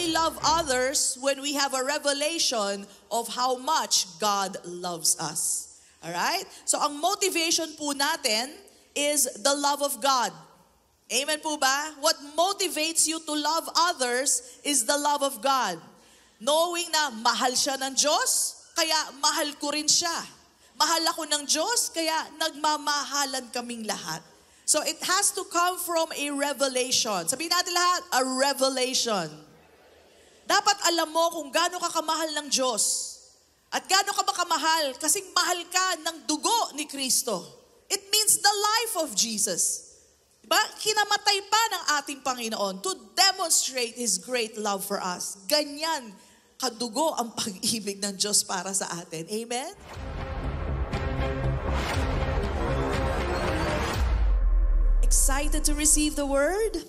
only love others when we have a revelation of how much God loves us. Alright? So ang motivation po natin is the love of God. Amen po ba? What motivates you to love others is the love of God. Knowing na mahal siya ng Diyos, kaya mahal ko rin siya. Mahal ako ng Diyos, kaya nagmamahalan kaming lahat. So it has to come from a revelation. Sabihin natin lahat, a revelation. Dapat alam mo kung gaano ka kamahal ng Diyos. At gaano ka ba kamahal? Kasing mahal ka ng dugo ni Kristo. It means the life of Jesus. Diba? Kinamatay pa ng ating Panginoon to demonstrate His great love for us. Ganyan kadugo ang pag-ibig ng Diyos para sa atin. Amen? Excited to receive the word?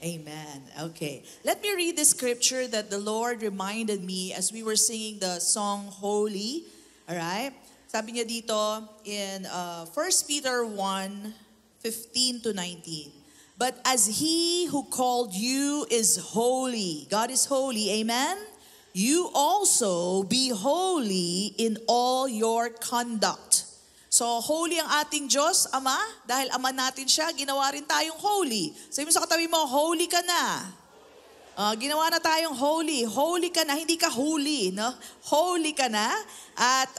Amen. Okay. Let me read the scripture that the Lord reminded me as we were singing the song Holy. Alright? Sabi niya dito in 1 Peter 1:15 to 19. But as He who called you is holy, God is holy, amen? You also be holy in all your conduct. So, holy ang ating Diyos, Ama. Dahil Ama natin siya, ginawa rin tayong holy. Sabi mo sa katabi mo, holy ka na. Ginawa na tayong holy. Holy ka na, hindi ka holy. No? Holy ka na. At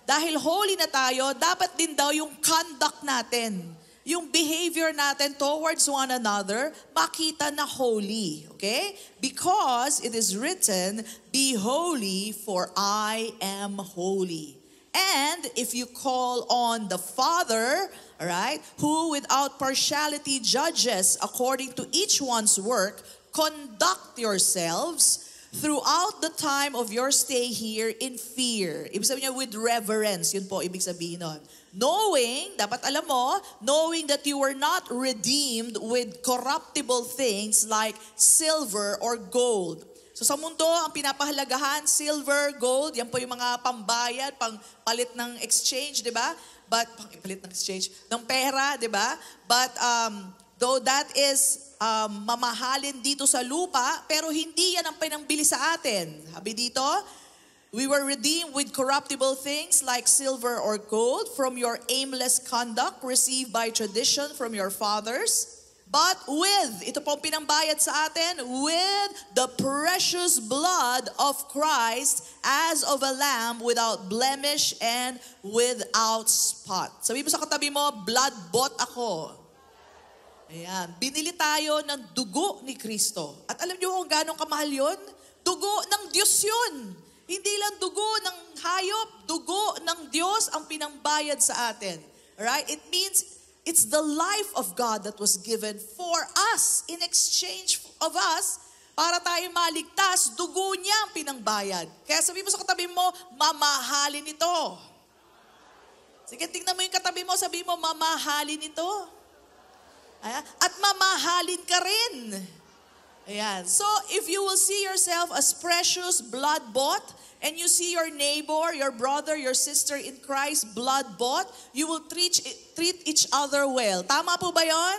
dahil holy na tayo, dapat din daw yung conduct natin, yung behavior natin towards one another, makita na holy. Okay? Because it is written, be holy for I am holy. And if you call on the Father, all right, who without partiality judges according to each one's work, conduct yourselves throughout the time of your stay here in fear. Ibig sabihin niya with reverence. Yun po ibig sabihin nun. Knowing, dapat alam mo, knowing that you were not redeemed with corruptible things like silver or gold. So sa mundo, ang pinapahalagahan, silver, gold, yan po yung mga pambayad, palit ng exchange, di ba? But, palit ng exchange, ng pera, di ba? But, though that is mamahalin dito sa lupa, pero hindi yan ang pinangbili sa atin. Sabi dito, we were redeemed with corruptible things like silver or gold from your aimless conduct received by tradition from your fathers. But with, ito pong pinambayad sa atin, with the precious blood of Christ as of a lamb without blemish and without spot. Sabi mo sa katabi mo, blood bought ako. Ayan, binili tayo ng dugo ni Kristo. At alam niyo kung gano'ng kamahal yun? Dugo ng Diyos yun. Hindi lang dugo ng hayop, dugo ng Diyos ang pinambayad sa atin. Alright? It means it's the life of God that was given for us in exchange of us para tayo maligtas. Dugo niya ang pinangbayad. Kaya sabi mo sa katabi mo, mamahalin ito. Sige, tingnan mo yung katabi mo, sabi mo, mamahalin ito. At mamahalin ka rin. Ayan. So, if you will see yourself as precious, blood-bought, and you see your neighbor, your brother, your sister in Christ, blood-bought, you will treat each other well. Tama po ba yon?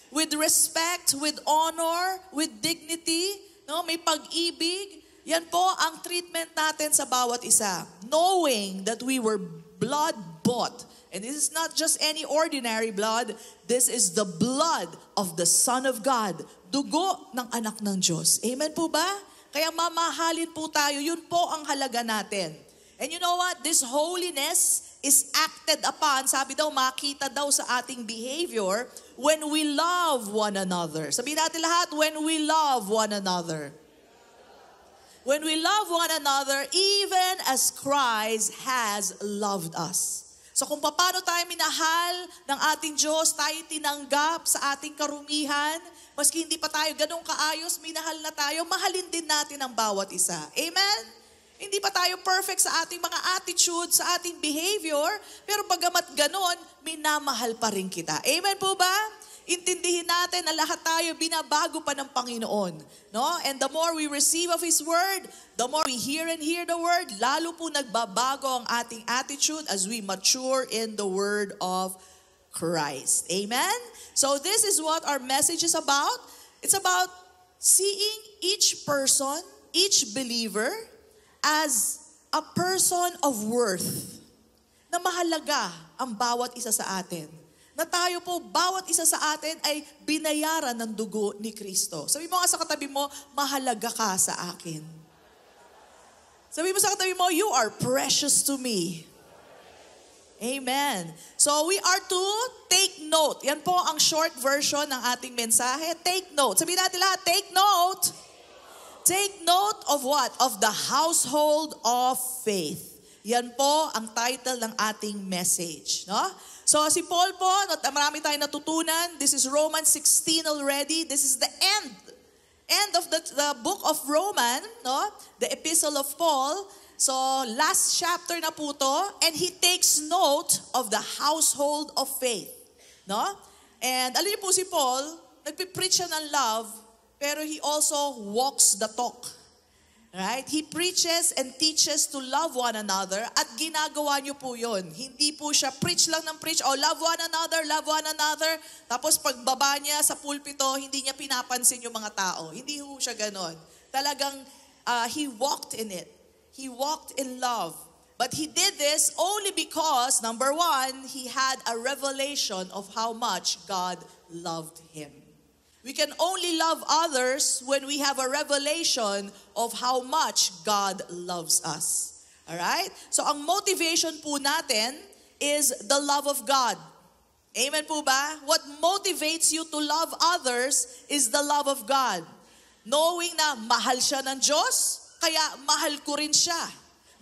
With respect, with honor, with dignity, no? May pag-ibig. Yan po ang treatment natin sa bawat isa. Knowing that we were blood-bought. And this is not just any ordinary blood. This is the blood of the Son of God. Dugo ng anak ng Diyos. Amen po ba? Kaya mamahalin po tayo. Yun po ang halaga natin. And you know what? This holiness is acted upon. Sabi daw, makita daw sa ating behavior when we love one another. Sabihin natin lahat, when we love one another. When we love one another, even as Christ has loved us. So kung paano tayo minahal ng ating Diyos, tayo tinanggap sa ating karumihan, maski hindi pa tayo ganun kaayos, minahal na tayo, mahalin din natin ang bawat isa. Amen? Hindi pa tayo perfect sa ating mga attitude, sa ating behavior, pero bagamat ganun, minamahal pa rin kita. Amen po ba? Intindihin natin na lahat tayo binabago pa ng Panginoon. No? And the more we receive of His Word, the more we hear the Word, lalo po nagbabago ang ating attitude as we mature in the Word of Christ. Amen? So this is what our message is about. It's about seeing each person, each believer, as a person of worth. Na mahalaga ang bawat isa sa atin. Na tayo po, bawat isa sa atin ay binayaran ng dugo ni Kristo. Sabi mo nga sa katabi mo, mahalaga ka sa akin. Sabi mo sa katabi mo, you are precious to me. Amen. So we are to take note. Yan po ang short version ng ating mensahe. Take note. Sabihin natin lahat, take note. Take note of what? Of the household of faith. Yan po ang title ng ating message. No? So si Paul po, marami tayong natutunan. This is Romans 16 already. This is the end of the book of Romans, no? The epistle of Paul. So, last chapter na po to, and he takes note of the household of faith. No? And alam niyo po si Paul, nagpipreach siya ng love, pero he also walks the talk. Right? He preaches and teaches to love one another, at ginagawa niyo po yun. Hindi po siya preach lang ng preach, love one another, tapos pagbaba niya sa pulpito, hindi niya pinapansin yung mga tao. Hindi po siya ganon. Talagang, he walked in it. He walked in love. But he did this only because, number one, he had a revelation of how much God loved him. We can only love others when we have a revelation of how much God loves us. Alright? So ang motivation po natin is the love of God. Amen po ba? What motivates you to love others is the love of God. Knowing na mahal siya ng Diyos, kaya mahal ko rin siya.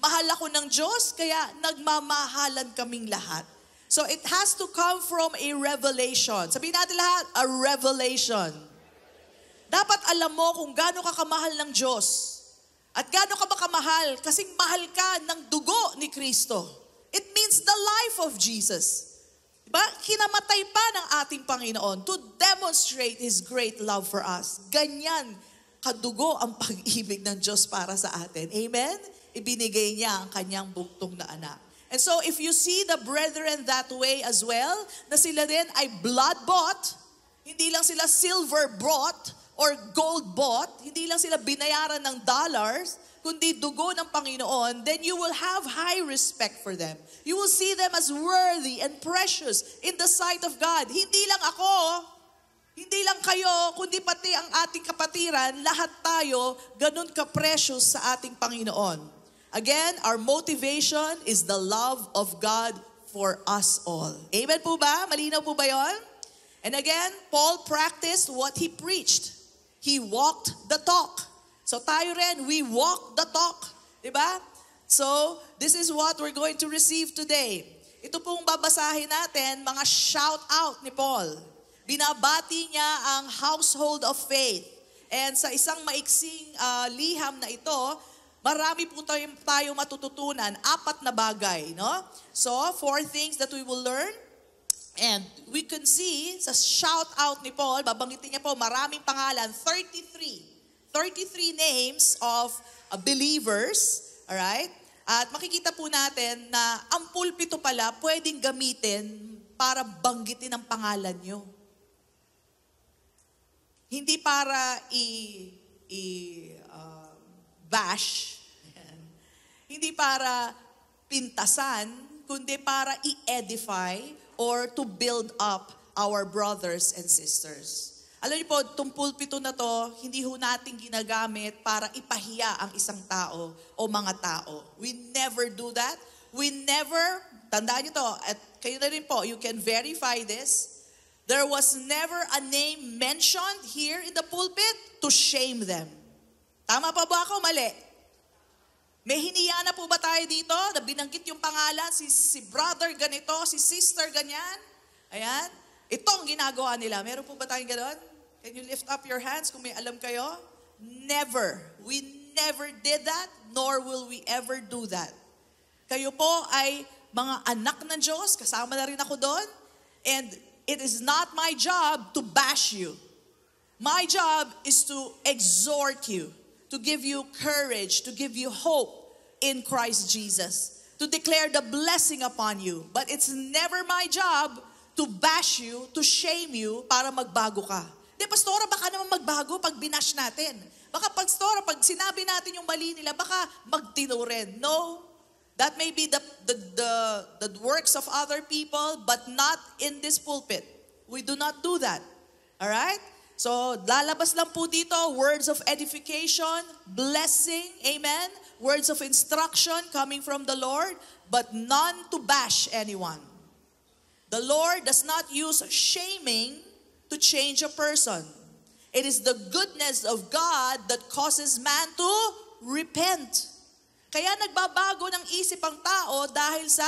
Mahal ako ng Diyos, kaya nagmamahalan kaming lahat. So it has to come from a revelation. Sabihin natin lahat, a revelation. Dapat alam mo kung gaano ka kamahal ng Diyos. At gaano ka ba kamahal? Kasing mahal ka ng dugo ni Kristo. It means the life of Jesus. Diba? Kinamatay pa ng ating Panginoon to demonstrate His great love for us. Ganyan kadugo ang pag-ibig ng Diyos para sa atin. Amen? Ibinigay niya ang kanyang buktong na anak. And so if you see the brethren that way as well, na sila din ay blood-bought, hindi lang sila silver-bought or gold-bought, hindi lang sila binayaran ng dollars, kundi dugo ng Panginoon, then you will have high respect for them. You will see them as worthy and precious in the sight of God. Hindi lang ako, hindi lang kayo, kundi pati ang ating kapatiran, lahat tayo, ganun ka-precious sa ating Panginoon. Again, our motivation is the love of God for us all. Amen po ba? Malinaw po ba yon? And again, Paul practiced what he preached. He walked the talk. So tayo rin, we walk the talk. Diba? So, this is what we're going to receive today. Ito pong babasahin natin, mga shout out ni Paul. Binabati niya ang household of faith. And sa isang maiksing liham na ito, marami po tayo matututunan. 4 na bagay. No? So, 4 things that we will learn. And we can see sa shout out ni Paul, babanggitin niya po maraming pangalan, 33 names of believers. Alright? At makikita po natin na ang pulpito pala pwedeng gamitin para banggitin ang pangalan nyo. Hindi para bash, hindi para pintasan, kundi para i-edify or to build up our brothers and sisters. Alam niyo po, itong pulpito na to, hindi ho natin ginagamit para ipahiya ang isang tao o mga tao. We never do that. We never, tandaan niyo to, at kayo na rin po, you can verify this. There was never a name mentioned here in the pulpit to shame them. Tama pa ba ako? Mali. May hiniya na po ba tayo dito na binanggit yung pangalan, si brother ganito, si sister ganyan? Ayan. Itong ginagawa nila. Meron po ba tayong gano'n? Can you lift up your hands kung may alam kayo? Never. We never did that, nor will we ever do that. Kayo po ay mga anak ng Diyos, kasama na rin ako doon, and it is not my job to bash you. My job is to exhort you, to give you courage, to give you hope in Christ Jesus, to declare the blessing upon you. But it's never my job to bash you, to shame you, para magbago ka. Di, pastora, baka naman magbago pag binash natin. Baka, pastora, pag sinabi natin yung mali nila, baka magtino rin. No. That may be the works of other people, but not in this pulpit. We do not do that. All right? So, lalabas lang po dito, words of edification, blessing, amen? Words of instruction coming from the Lord, but none to bash anyone. The Lord does not use shaming to change a person. It is the goodness of God that causes man to repent. Kaya nagbabago ng isip ang tao dahil sa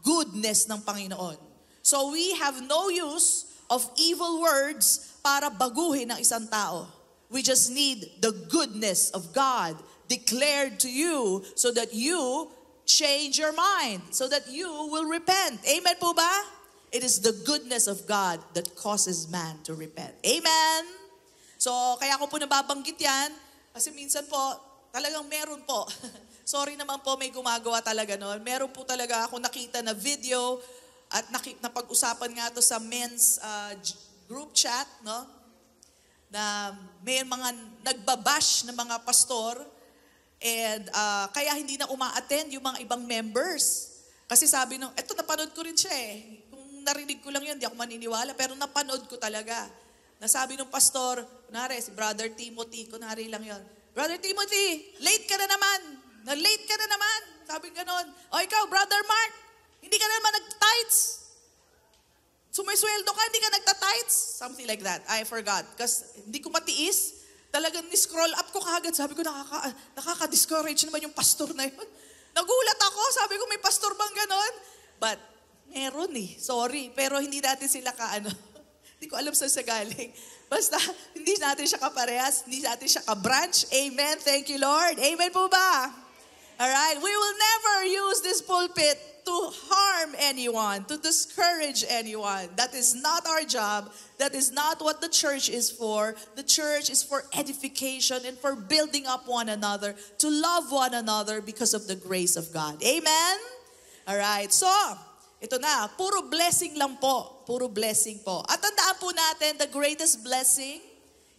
goodness ng Panginoon. So we have no use of evil words para baguhin ang isang tao. We just need the goodness of God declared to you so that you change your mind, so that you will repent. Amen po ba? It is the goodness of God that causes man to repent. Amen? So, kaya ko po nababanggit yan, kasi minsan po, talagang meron po. Sorry naman po, may gumagawa talaga noon. Meron po talaga ako nakita na video at napag-usapan nga to sa men's group chat, no? Na may mga nagbabash na mga pastor and kaya hindi na uma-attend yung mga ibang members. Kasi sabi nung, eto napanood ko rin siya eh. Narinig ko lang yun, di ako maniniwala, pero napanood ko talaga. Nasabi nung pastor, kunwari, si Brother Timothy, kunwari lang yun, Brother Timothy, late ka na naman. Na-late ka na naman. Sabi ganon. O ikaw, Brother Mark, hindi ka na naman nag-tithes. Sumisweldo ka, hindi ka nagta-tithes. Something like that. I forgot. Kasi hindi ko matiis. Talagang ni-scroll up ko kagad. Sabi ko, nakaka-discourage naman yung pastor na yun. Nagulat ako. Sabi ko, may pastor bang ganon? But, meron eh. Sorry. Pero hindi natin sila hindi ko alam saan sa galing. Basta, hindi natin siya kaparehas. Hindi natin siya ka-branch. Amen. Thank you, Lord. Amen po ba? Alright. We will never use this pulpit to harm anyone, to discourage anyone. That is not our job. That is not what the church is for. The church is for edification and for building up one another, to love one another because of the grace of God. Amen? Alright. So, ito na, puro blessing lang po. Puro blessing po. At tandaan po natin, the greatest blessing,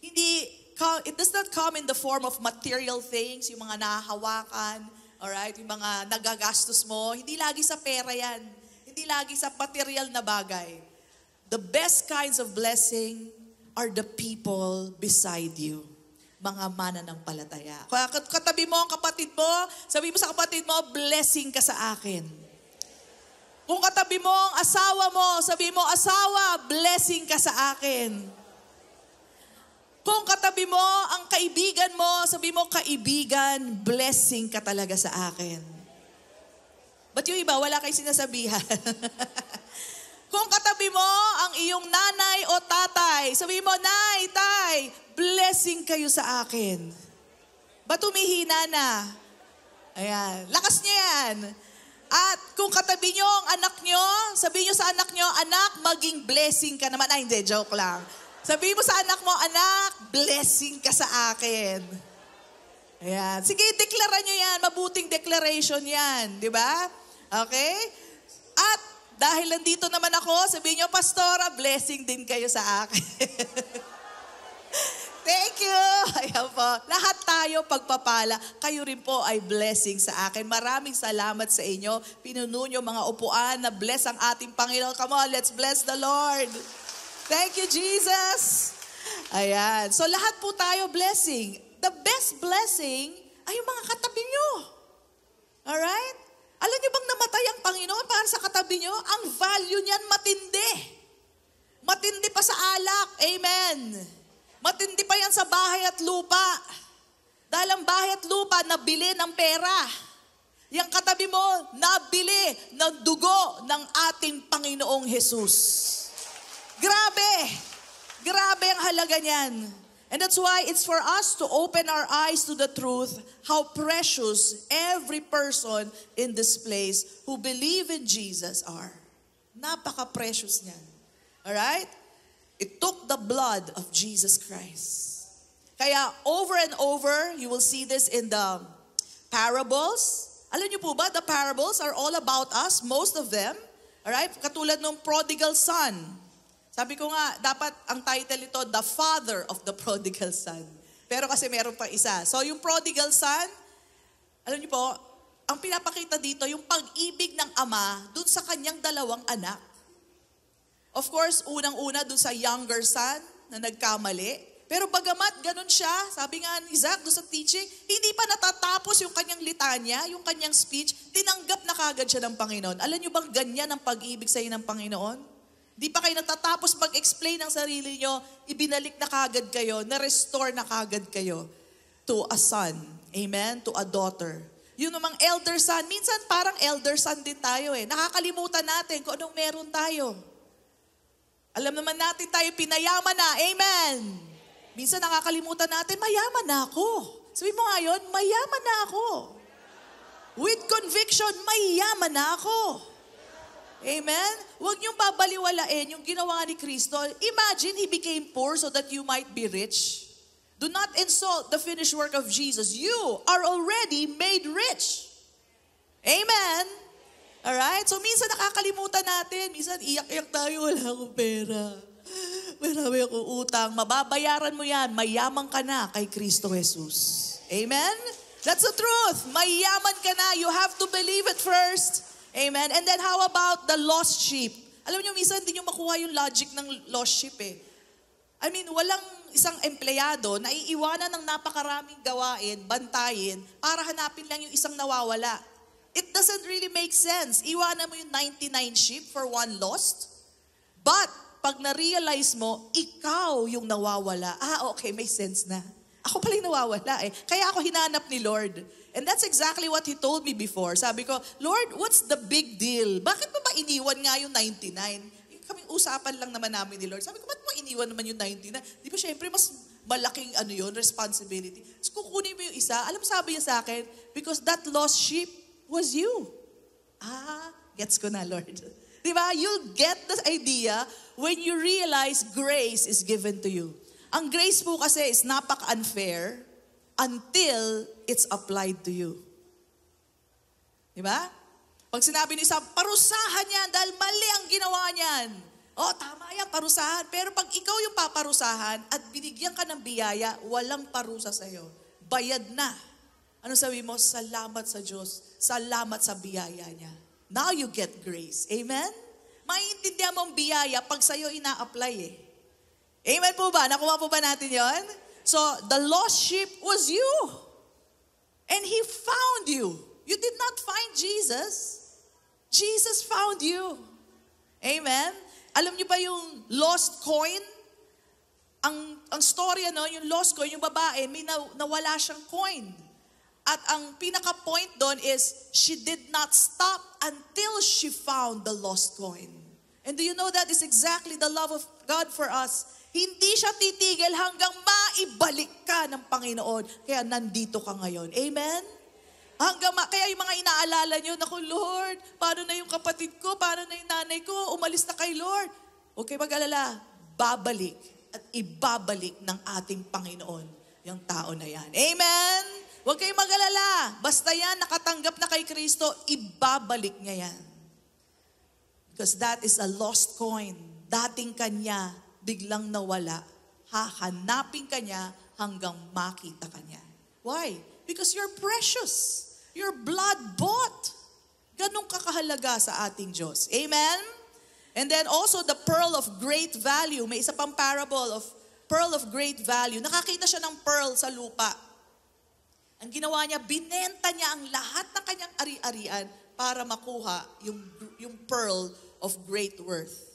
it does not come in the form of material things, yung mga nahahawakan, alright, yung mga nagagastos mo. Hindi lagi sa pera yan. Hindi lagi sa material na bagay. The best kinds of blessing are the people beside you. Mga mananampalataya. Kaya katabi mo ang kapatid mo, sabi mo sa kapatid mo, blessing ka sa akin. Kung katabi mo ang asawa mo, sabi mo, asawa, blessing ka sa akin. Kung katabi mo ang kaibigan mo, sabi mo, kaibigan, blessing ka talaga sa akin. Ba't yung iba, wala kayong sinasabihan? Kung katabi mo ang iyong nanay o tatay, sabi mo, nay, tay, blessing kayo sa akin. Ba't humihina na? Ayan, lakas niya yan. At kung katabi nyo ang anak nyo, sabihin nyo sa anak nyo, anak, maging blessing ka naman. Ay, hindi, joke lang. Sabihin mo sa anak mo, anak, blessing ka sa akin. Ayan. Sige, deklara nyo yan. Mabuting declaration yan. Di ba? Okay? At dahil nandito naman ako, sabihin nyo, Pastora, blessing din kayo sa akin. Thank you. Ayan po. Lahat tayo pagpapala. Kayo rin po ay blessing sa akin. Maraming salamat sa inyo. Pinuno nyo mga upuan na bless ang ating Panginoon. Come on, let's bless the Lord. Thank you, Jesus. Ayan. So lahat po tayo blessing. The best blessing ay yung mga katabi nyo. Alright? Alam nyo bang namatay ang Panginoon para sa katabi nyo? Ang value niyan matindi. Matindi pa sa alak. Amen. Matindi pa yan sa bahay at lupa. Dahil ang bahay at lupa, nabili ng pera. Yang katabi mo, nabili ng dugo ng ating Panginoong Jesus. Grabe! Grabe ang halaga niyan. And that's why it's for us to open our eyes to the truth, how precious every person in this place who believe in Jesus are. Napaka-precious niyan. Alright? It took the blood of Jesus Christ. Kaya over and over, you will see this in the parables. Alam niyo po ba, the parables are all about us, most of them. Alright? Katulad ng prodigal son. Sabi ko nga, dapat ang title ito, The Father of the Prodigal Son. Pero kasi meron pa isa. So yung prodigal son, alam niyo po, ang pinapakita dito, yung pag-ibig ng ama dun sa kanyang dalawang anak. Of course, unang-una dun sa younger son na nagkamali. Pero bagamat ganun siya, sabi nga ni Zach doon sa teaching, hindi pa natatapos yung kanyang litanya, yung kanyang speech, tinanggap na kagad siya ng Panginoon. Alam niyo bang ganyan ang pag-ibig sa inyo ng Panginoon? Di pa kayo natatapos mag-explain ng sarili nyo, ibinalik na kagad kayo, na-restore na kagad kayo to a son. Amen? To a daughter. Yung namang elder son, minsan parang elder son din tayo eh. Nakakalimutan natin kung anong meron tayo. Alam naman natin tayo pinayaman na. Amen? Minsan nakakalimutan natin, mayaman na ako. Sabi mo ngayon, mayaman na ako. With conviction, mayaman na ako. Amen? Huwag niyong babaliwalain yung ginawa ni Kristo. Imagine, He became poor so that you might be rich. Do not insult the finished work of Jesus. You are already made rich. Amen? Alright? So minsan nakakalimutan natin. Minsan iyak-iyak tayo, wala akong pera. Marami akong utang. Mababayaran mo yan. Mayaman ka na kay Kristo Jesus. Amen? That's the truth. Mayaman ka na. You have to believe it first. Amen? And then how about the lost sheep? Alam niyo, minsan hindi niyo makuha yung logic ng lost sheep eh. I mean, walang isang empleyado na iiwanan ng napakaraming gawain, bantayin, para hanapin lang yung isang nawawala. It doesn't really make sense. Iwanan mo yung 99 sheep for one lost. But, pag na-realize mo, ikaw yung nawawala. Okay, may sense na. Ako pala yung nawawala eh. Kaya ako hinanap ni Lord. And that's exactly what He told me before. Sabi ko, Lord, what's the big deal? Bakit mo ba iniwan nga yung 99? Kaming usapan lang naman namin ni Lord. Sabi ko, ba't mo iniwan naman yung 99? Di ba syempre mas malaking responsibility. So kukunin mo yung isa. Alam mo sabi niya sa akin, because that lost sheep was you. Gets ko na, Lord. Di ba? You'll get the idea when you realize grace is given to you. Ang grace po kasi is napaka-unfair until it's applied to you. Di ba? Pag sinabi ni Sam, parusahan yan dahil mali ang ginawa niyan. Tama yan, parusahan. Pero pag ikaw yung paparusahan at binigyan ka ng biyaya, walang parusa sa'yo. Bayad na. Ano sabi mo? Salamat sa Diyos. Salamat sa biyaya niya. Now you get grace. Amen? Maiintindihan mo ang biyaya pag sa'yo ina-apply eh. Amen po ba? Nakuha po ba natin yon? So, the lost sheep was you. And He found you. You did not find Jesus. Jesus found you. Amen? Alam niyo ba yung lost coin? Ang story, yung lost coin, yung babae, may nawala siyang coin. At ang pinaka-point doon is, she did not stop until she found the lost coin. And do you know that is exactly the love of God for us? Hindi siya titigil hanggang maibalik ka ng Panginoon. Kaya nandito ka ngayon. Amen? Kaya yung mga inaalala nyo, naku Lord, paano na yung kapatid ko, paano na yung nanay ko, umalis na kay Lord. Huwag kayo mag-alala, babalik at ibabalik ng ating Panginoon yung tao na yan. Amen? Huwag kayong mag-alala. Basta yan, nakatanggap na kay Kristo, ibabalik niya yan. Because that is a lost coin. Dating kanya, biglang nawala. Hahanapin kanya hanggang makita kanya. Why? Because you're precious. You're blood-bought. Ganun kakahalaga sa ating Diyos. Amen? And then also the pearl of great value. May isa pang parable of pearl of great value. Nakakita siya ng pearl sa lupa. Ang ginawa niya, binenta niya ang lahat ng kanyang ari-arian para makuha yung pearl of great worth.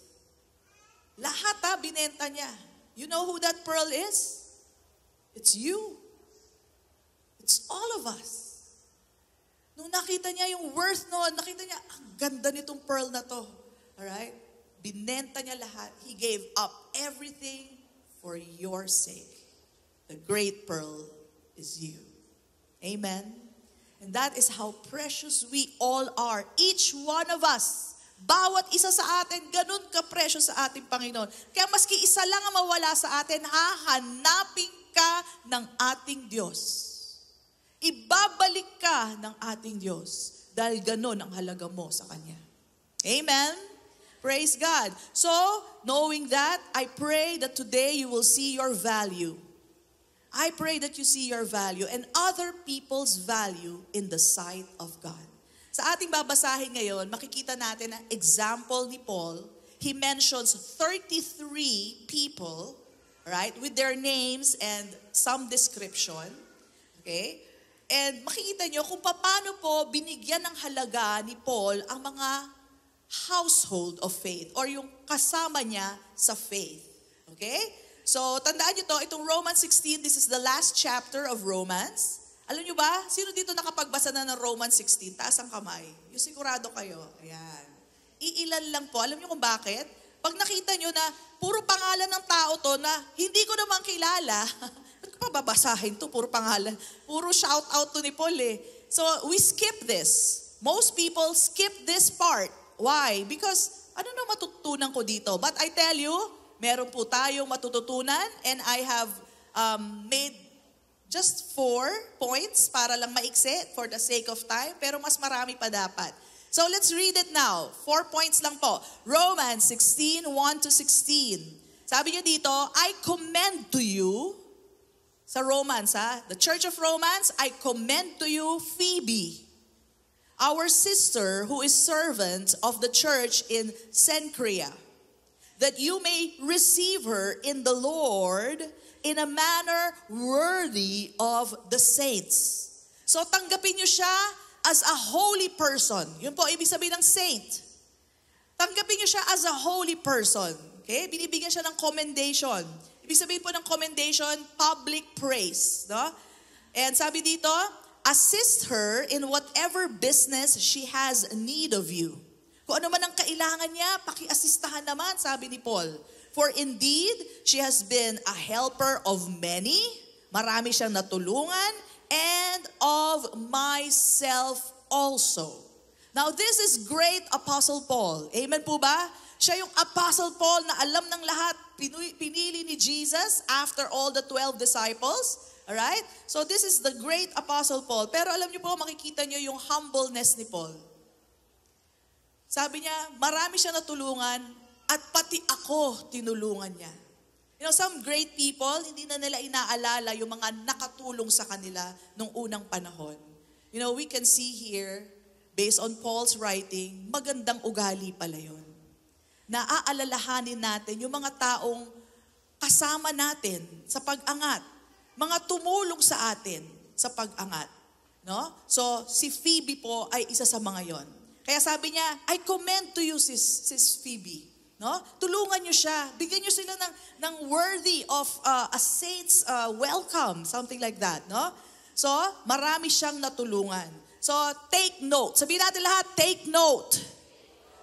Lahat binenta niya. You know who that pearl is? It's you. It's all of us. Nung nakita niya yung worth noon, nakita niya, ang ganda nitong pearl na to. Alright? Binenta niya lahat. He gave up everything for your sake. The great pearl is you. Amen? And that is how precious we all are. Each one of us. Bawat isa sa atin, ganun ka-precious sa ating Panginoon. Kaya maski isa lang ang mawala sa atin, hahanapin ka ng ating Diyos. Ibabalik ka ng ating Diyos dahil ganun ang halaga mo sa Kanya. Amen? Praise God. So, knowing that, I pray that today you will see your value. I pray that you see your value and other people's value in the sight of God. Sa ating babasahin ngayon, makikita natin ang example ni Paul. He mentions 33 people, right, with their names and some description. Okay? And makikita nyo kung paano po binigyan ng halaga ni Paul ang mga household of faith or yung kasama niya sa faith. Okay? So, tandaan nyo to, itong Romans 16, this is the last chapter of Romans. Alam nyo ba, sino dito nakapagbasa na ng Romans 16? Taas ang kamay. Yung sigurado kayo. Ayan. Iilan lang po. Alam nyo kung bakit? Pag nakita nyo na puro pangalan ng tao to na hindi ko naman kilala, ba't ko pa babasahin to? Puro pangalan. Puro shout out to ni Paul eh. So, we skip this. Most people skip this part. Why? Because, ano na matutunan ko dito? But I tell you, meron po tayong matututunan and I have made just 4 points para lang maiksi for the sake of time, pero mas marami pa dapat. So let's read it now. 4 points lang po. Romans 16, 1-16. Sabi niya dito, I commend to you, sa Romans the Church of Romans, I commend to you Phoebe, our sister who is servant of the church in Cenchrea, that you may receive her in the Lord in a manner worthy of the saints. So tanggapin niyo siya as a holy person. Yun po ibig sabihin ng saint. Tanggapin niyo siya as a holy person. Okay? Binibigyan siya ng commendation. Ibig sabihin po ng commendation, public praise. No? And sabi dito, assist her in whatever business she has need of you. Kung ano man ang kailangan niya, paki-asistahan naman, sabi ni Paul. For indeed, she has been a helper of many. Marami siyang natulungan. And of myself also. Now this is great Apostle Paul. Amen po ba? Siya yung Apostle Paul na alam ng lahat. Pinili ni Jesus after all the 12 disciples. Alright? So this is the great Apostle Paul. Pero alam niyo po, makikita niyo yung humbleness ni Paul. Sabi niya, marami siya natulungan at pati ako tinulungan niya. You know, some great people, hindi na nila inaalala yung mga nakatulong sa kanila nung unang panahon. You know, we can see here, based on Paul's writing, magandang ugali pala yun. Naaalalahanin natin yung mga taong kasama natin sa pag-angat. Mga tumulong sa atin sa pag-angat. No? So, si Phoebe po ay isa sa mga yon. Kaya sabi niya, I commend to you, sis Phoebe. No? Tulungan niyo siya. Bigyan niyo sila ng worthy of a saint's welcome. Something like that. No? So, marami siyang natulungan. So, take note. Sabihin natin lahat, take note.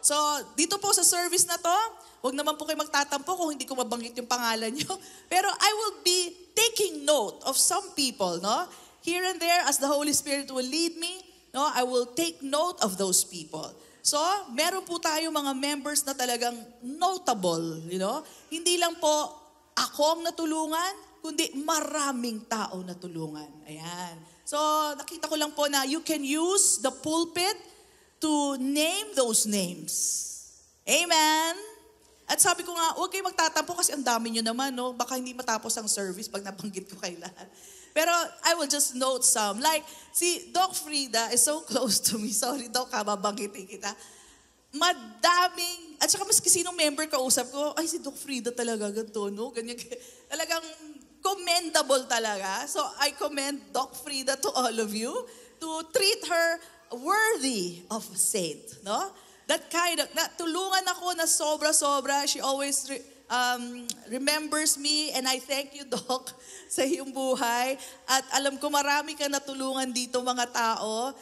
So, dito po sa service na to, huwag naman po kayo magtatampo kung hindi ko mabanggit yung pangalan niyo. Pero I will be taking note of some people. No? Here and there, as the Holy Spirit will lead me, no, I will take note of those people. So, meron po tayo mga members na talagang notable, you know? Hindi lang po ako ang natulungan, kundi maraming tao natulungan. Ayan. So, nakita ko lang po na you can use the pulpit to name those names. Amen? At sabi ko nga, huwag kayo magtatampo kasi ang dami nyo naman, no? Baka hindi matapos ang service pag nabanggit ko kayo lahat. Pero I will just note some. Like, si Doc Frida is so close to me. Sorry, Doc, babanggitin kita. Madaming, at saka maski sinong member kausap ko, ay si Doc Frida talaga, ganito, no? Ganyan, talagang commendable talaga. So I commend Doc Frida to all of you to treat her worthy of a saint, no? That kind of, tulungan ako na sobra-sobra. She always remembers me and I thank you, Doc, sa iyong buhay. At alam ko marami ka natulungan dito mga tao.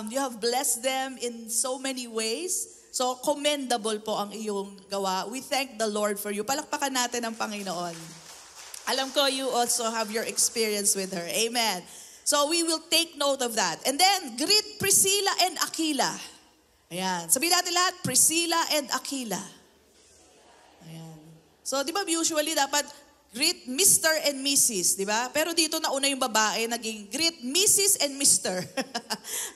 You have blessed them in so many ways. So commendable po ang iyong gawa. We thank the Lord for you. Palakpakan natin ang Panginoon. Alam ko you also have your experience with her. Amen. So we will take note of that. And then greet Priscilla and Aquila. Ayan. Sabihin natin lahat, Priscilla and Aquila. Ayan. So, di ba usually dapat Greet Mr. and Mrs., di ba? Pero dito nauna yung babae, naging greet Mrs. and Mr.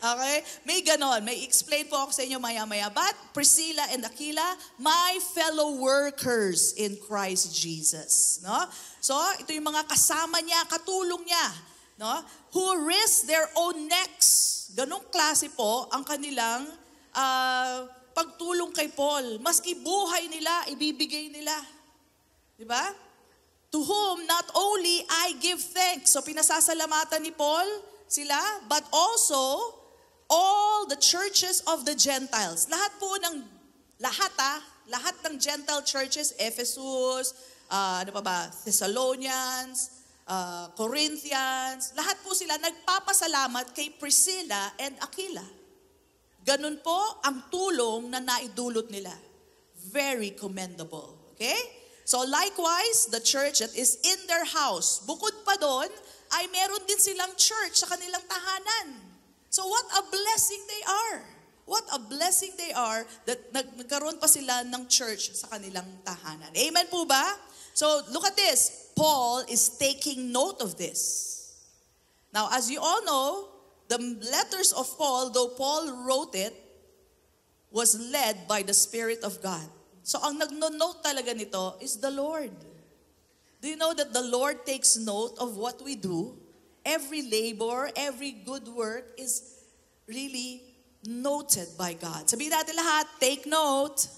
Okay? May ganon. May explain po ako sa inyo maya-maya. But Priscilla and Aquila, my fellow workers in Christ Jesus. No? So, ito yung mga kasama niya, katulong niya. No? Who risk their own necks. Ganong klase po ang kanilang pagtulong kay Paul. Maski buhay nila, ibibigay nila. Di ba? To whom not only I give thanks. So pinasasalamatan ni Paul sila, but also all the churches of the Gentiles. Lahat ng Gentile churches, Ephesus, Thessalonians, Corinthians, lahat po sila nagpapasalamat kay Priscilla and Aquila. Ganun po ang tulong na naidulot nila. Very commendable. Okay? So likewise, the church that is in their house, bukod pa doon, ay meron din silang church sa kanilang tahanan. So what a blessing they are. What a blessing they are that nagkaroon pa sila ng church sa kanilang tahanan. Amen po ba? So look at this. Paul is taking note of this. Now as you all know, the letters of Paul, though Paul wrote it, was led by the Spirit of God. So ang nagno-note talaga nito is the Lord. Do you know that the Lord takes note of what we do? Every labor, every good work is really noted by God. Sabihin natin lahat, take note.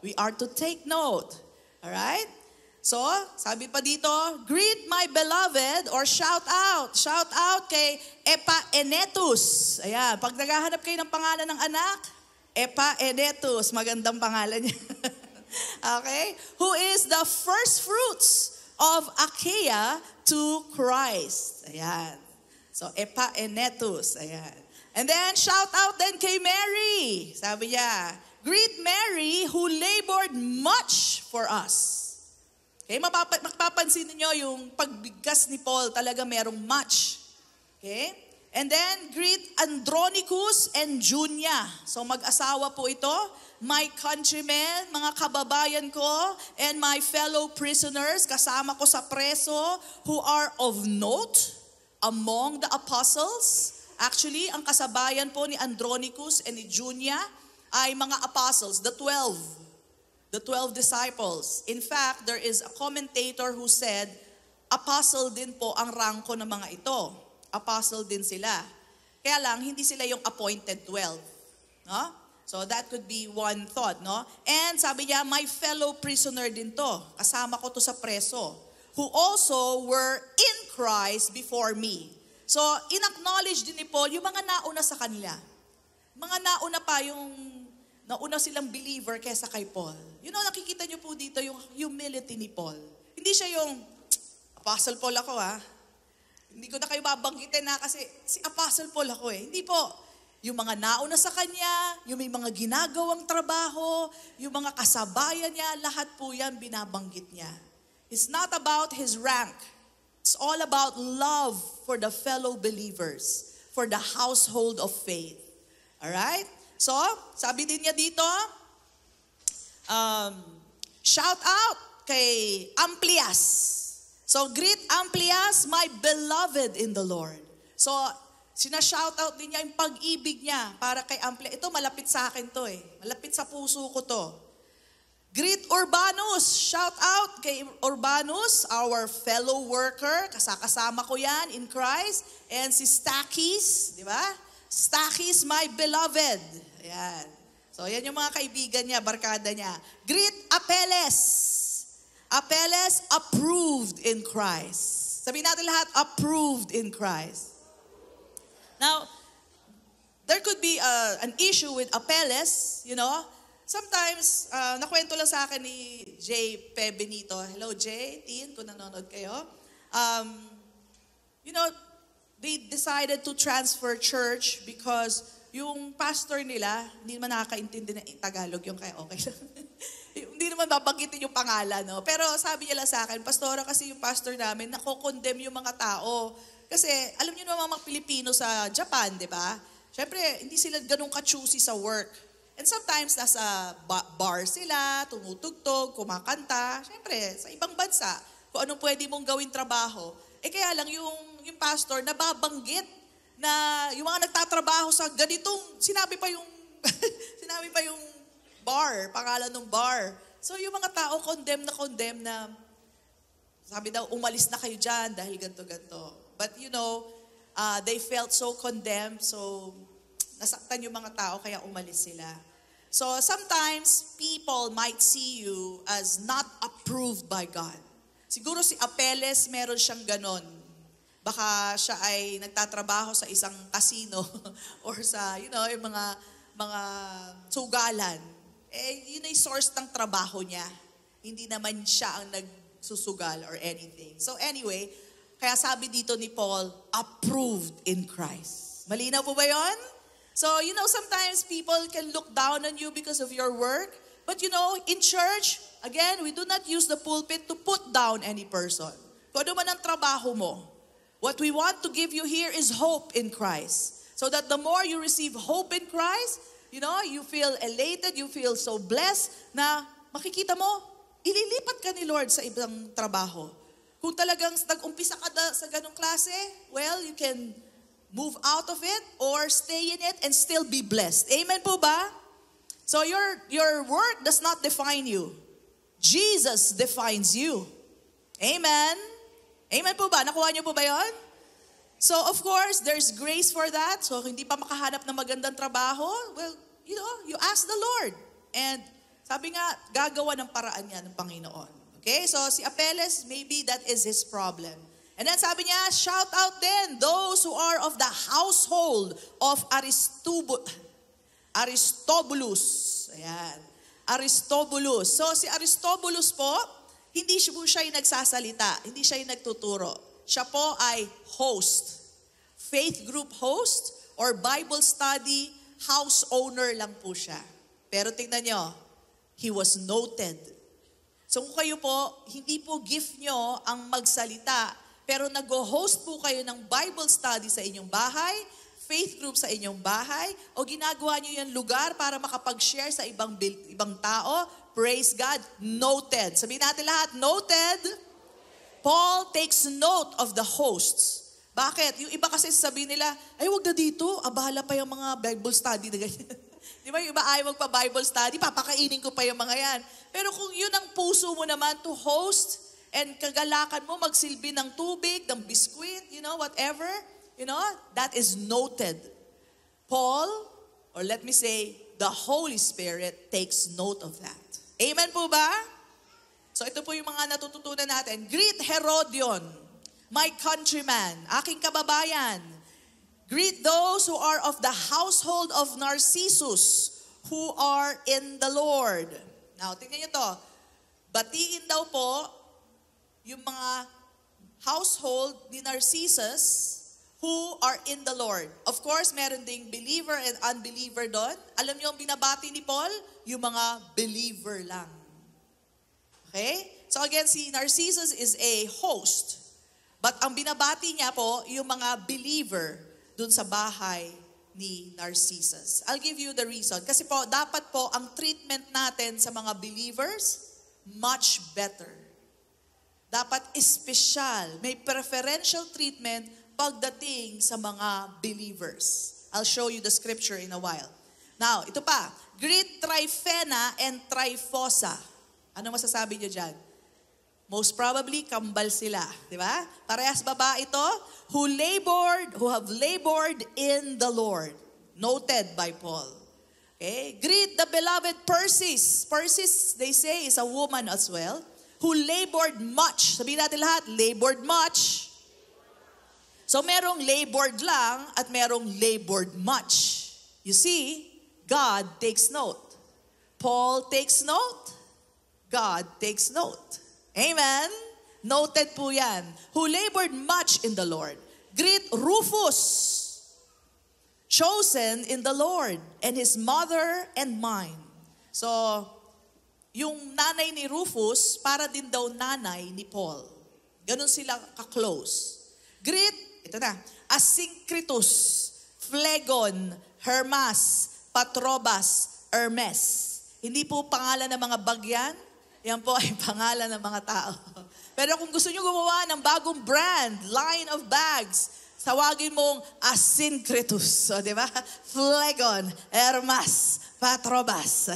We are to take note. Alright? So, sabi pa dito, greet my beloved or shout out. Shout out kay Epaenetus. Ayan, pag naghahanap kayo ng pangalan ng anak, Epaenetus, magandang pangalan niya. Okay? Who is the first fruits of Achaia to Christ. Ayan. So, Epaenetus. Ayan. And then, shout out then kay Mary. Sabi niya, greet Mary who labored much for us. Okay? Mapapansin niyo yung pagbigkas ni Paul, talaga merong much. Okay? And then, greet Andronicus and Junia. So, mag-asawa po ito. My countrymen, mga kababayan ko, and my fellow prisoners, kasama ko sa preso, who are of note among the apostles. Actually, ang kasabayan po ni Andronicus and ni Junia ay mga apostles, the 12 disciples. In fact, there is a commentator who said, apostle din po ang rangko ng mga ito. Apostle din sila. Kaya lang, hindi sila yung appointed 12. No? So that could be one thought. No? And sabi niya, my fellow prisoner din to. Kasama ko to sa preso. Who also were in Christ before me. So, in-acknowledge din ni Paul yung mga nauna sa kanila. Mga nauna pa yung nauna silang believer kesa kay Paul. You know, nakikita niyo po dito yung humility ni Paul. Hindi siya yung, Apostle Paul ako Hindi ko na kayo babanggitin kasi si Apostle Paul ako Hindi po. Yung mga nauna sa kanya, yung may mga ginagawang trabaho, yung mga kasabayan niya, lahat po yan binabanggit niya. It's not about his rank. It's all about love for the fellow believers, for the household of faith. Alright? So, sabi din niya dito, shout out kay Amplias. So, greet Amplias, my beloved in the Lord. So, sinashout out din niya yung pag-ibig niya para kay Amplias. Ito, malapit sa akin to Malapit sa puso ko to. Greet Urbanus. Shout out kay Urbanus, our fellow worker. Kasama ko yan in Christ. And si Stachys, di ba? Stachys, my beloved. Ayan. So, yan yung mga kaibigan niya, barkada niya. Greet Apelles. Apelles, approved in Christ. Sabihin natin lahat, approved in Christ. Now, there could be an issue with Apelles, you know. Sometimes, nakwento lang sa akin ni Jay P. Benito. Hello, Jay, Tin, kung nanonood kayo. You know, they decided to transfer church because yung pastor nila, hindi naman nakakaintindi ng Tagalog yung kaya okay lang. Hindi naman babanggitin yung pangalan, no? Pero sabi niya lang sa akin, pastora kasi yung pastor namin, nako-condemn yung mga tao. Kasi alam niyo naman mga Pilipino sa Japan, di ba? Siyempre, hindi sila ganun ka-choosy sa work. And sometimes, nasa bar sila, tumutugtog, kumakanta. Siyempre, sa ibang bansa, kung anong pwede mong gawin trabaho. Kaya lang yung pastor nababanggit na yung mga nagtatrabaho sa ganitong, sinabi pa yung bar, pangalan ng bar. So yung mga tao condemn na sabi daw, umalis na kayo dyan dahil ganto-ganto. But they felt so condemned, so nasaktan yung mga tao kaya umalis sila. So sometimes people might see you as not approved by God. Siguro si Apeles meron siyang ganon. Baka siya ay nagtatrabaho sa isang casino or sa yung mga sugalan. Yun ay source ng trabaho niya. Hindi naman siya ang nagsusugal or anything. So anyway, kaya sabi dito ni Paul, approved in Christ. Malinaw po ba yun? So, sometimes people can look down on you because of your work. But in church, again, we do not use the pulpit to put down any person. Kung ano man ang trabaho mo, what we want to give you here is hope in Christ. So that the more you receive hope in Christ, you feel elated, you feel so blessed na makikita mo, ililipat ka ni Lord sa ibang trabaho. Kung talagang nag-umpisa ka sa ganong klase, well, you can move out of it or stay in it and still be blessed. Amen po ba? So your work does not define you. Jesus defines you. Amen? Amen po ba? Nakuha niyo po ba yon? So of course, there's grace for that. So hindi pa makahanap ng magandang trabaho, well, you ask the Lord. And sabi nga, gagawa ng paraan niya ng Panginoon. Okay? So si Apeles, maybe that is his problem. And then sabi niya, shout out then those who are of the household of Aristobulus. Ayan. Aristobulus. So si Aristobulus po, hindi siya yung nagsasalita, hindi siya yung nagtuturo. Siya po ay host. Faith group host or Bible study house owner lang po siya. Pero tingnan nyo, he was noted. So kung kayo po, hindi po gift nyo ang magsalita, pero nag-host po kayo ng Bible study sa inyong bahay, faith group sa inyong bahay, o ginagawa nyo yung lugar para makapag-share sa ibang tao, praise God, noted. Sabihin natin lahat, noted. Paul takes note of the hosts. Bakit? Yung iba kasi sabihin nila, ay wag na dito, abala pa yung mga Bible study na ganyan. Di ba yung iba ayaw magpa-Bible study, papakainin ko pa yung mga yan. Pero kung yun ang puso mo naman to host, and kagalakan mo magsilbi ng tubig, ng biskwit, whatever, that is noted. Paul, or let me say, the Holy Spirit takes note of that. Amen po ba? So ito po yung mga natututunan natin. Greet Herodion, my countryman, aking kababayan. Greet those who are of the household of Narcissus, who are in the Lord. Now, tingnan nyo to. Batiin daw po yung mga household ni Narcissus who are in the Lord. Of course, meron ding believer and unbeliever doon. Alam niyo ang binabati ni Paul? Yung mga believer lang. Okay? So again, si Narcissus is a host. But ang binabati niya po, yung mga believer doon sa bahay ni Narcissus. I'll give you the reason. Kasi po, dapat po ang treatment natin sa mga believers, much better. Dapat espesyal, may preferential treatment pagdating sa mga believers. I'll show you the scripture in a while. Now, ito pa. Greet Tryphena and Tryphosa. Ano masasabi niyo dyan? Most probably, kambal sila. Di ba? Parehas babae ito, who have labored in the Lord. Noted by Paul. Okay? Greet the beloved Persis. Persis, they say, is a woman as well, who labored much. Sabihin natin lahat, labored much. So merong labored lang at merong labored much. You see, God takes note. Paul takes note. God takes note. Amen? Noted po yan. Who labored much in the Lord. Greet Rufus, chosen in the Lord, and his mother and mine. So, yung nanay ni Rufus, para din daw nanay ni Paul. Ganon sila ka-close. Greet, ito na, Asyncritus, Phlegon, Hermas, Patrobas, Hermes. Hindi po pangalan ng mga bagyan, yan po ay pangalan ng mga tao. Pero kung gusto nyo gumawa ng bagong brand, line of bags, tawagin mong Asincretus. O, di ba? Phlegon, Hermas, Patrobas.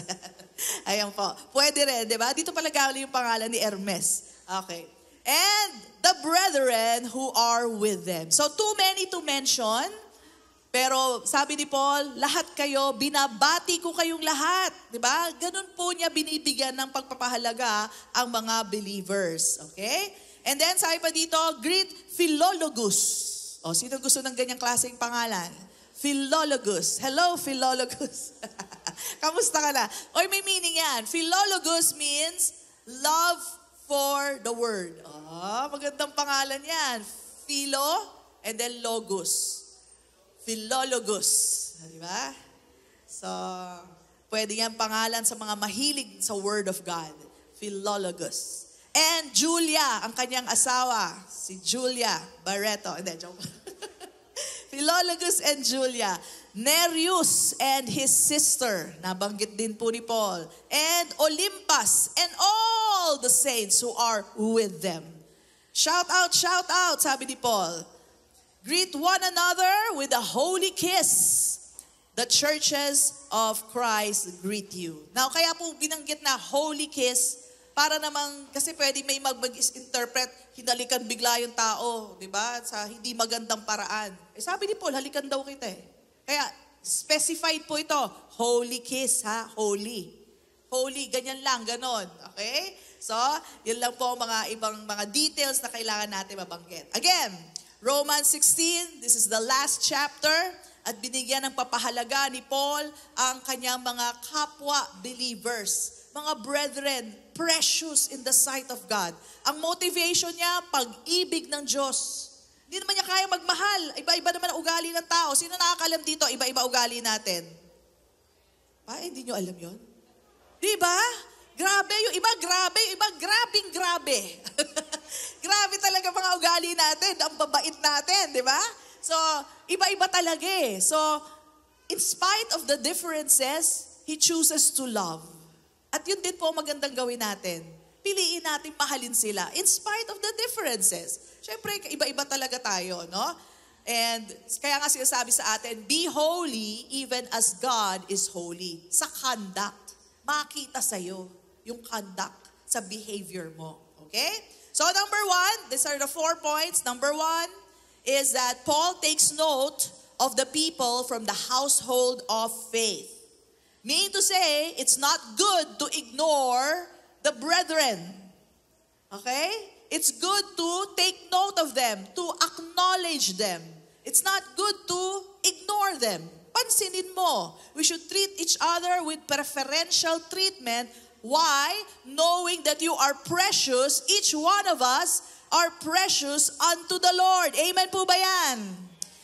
Ayan po. Pwede rin, di ba? Dito pala galing yung pangalan ni Hermes. Okay. And the brethren who are with them. So, too many to mention. Pero sabi ni Paul, lahat kayo, binabati ko kayong lahat. Diba? Ganun po niya binibigyan ng pagpapahalaga ang mga believers. Okay? And then sabi pa dito, greet Philologus. O, sino gusto ng ganyang klaseng pangalan? Philologus. Hello, Philologus. Kamusta ka na? Oy, may meaning yan. Philologus means love for the word. Oh, magandang pangalan yan. Philo and then logos. Philologus. Di ba? So, pwede yan pangalan sa mga mahilig sa Word of God. Philologus. And Julia, ang kanyang asawa. Si Julia Barreto. Hindi, joke. Philologus and Julia. Nereus and his sister. Nabanggit din po ni Paul. And Olympus and all the saints who are with them. Shout out, sabi ni Paul. Greet one another with a holy kiss. The churches of Christ greet you. Now, kaya po binanggit na holy kiss, para namang, kasi pwede may mag-interpret, hinalikan bigla yung tao, di ba? Sa hindi magandang paraan. Eh, sabi ni Paul, halikan daw kita eh. Kaya, specified po ito, holy kiss ha, holy. Holy, ganyan lang, ganon. Okay? So, yun lang po mga ibang mga details na kailangan natin mabanggit. Again, Romans 16, this is the last chapter, at binigyan ng papahalaga ni Paul ang kanyang mga kapwa believers, mga brethren, precious in the sight of God. Ang motivation niya, pag-ibig ng Diyos. Hindi naman niya kaya magmahal. Iba-iba naman ang ugali ng tao. Sino nakakalam dito? Iba-iba ugali natin. Hindi nyo alam yon? Di ba? Grabe, yung iba grabe, yung iba grabe. Grabe talaga mga ugali natin, ang babait natin, di ba? So, iba-iba talaga eh. So, in spite of the differences, He chooses to love. At yun din po magandang gawin natin. Piliin natin mahalin sila in spite of the differences. Siyempre, iba-iba talaga tayo, no? And kaya nga sinasabi sa atin, be holy even as God is holy. Sa conduct, makita sa'yo yung conduct sa behavior mo. Okay? So number 1, these are the 4 points. Number 1 is that Paul takes note of the people from the household of faith. Meaning to say, it's not good to ignore the brethren. Okay? It's good to take note of them, to acknowledge them. It's not good to ignore them. Pansinin mo. We should treat each other with preferential treatment. Why? Knowing that you are precious, each one of us are precious unto the Lord. Amen po ba yan?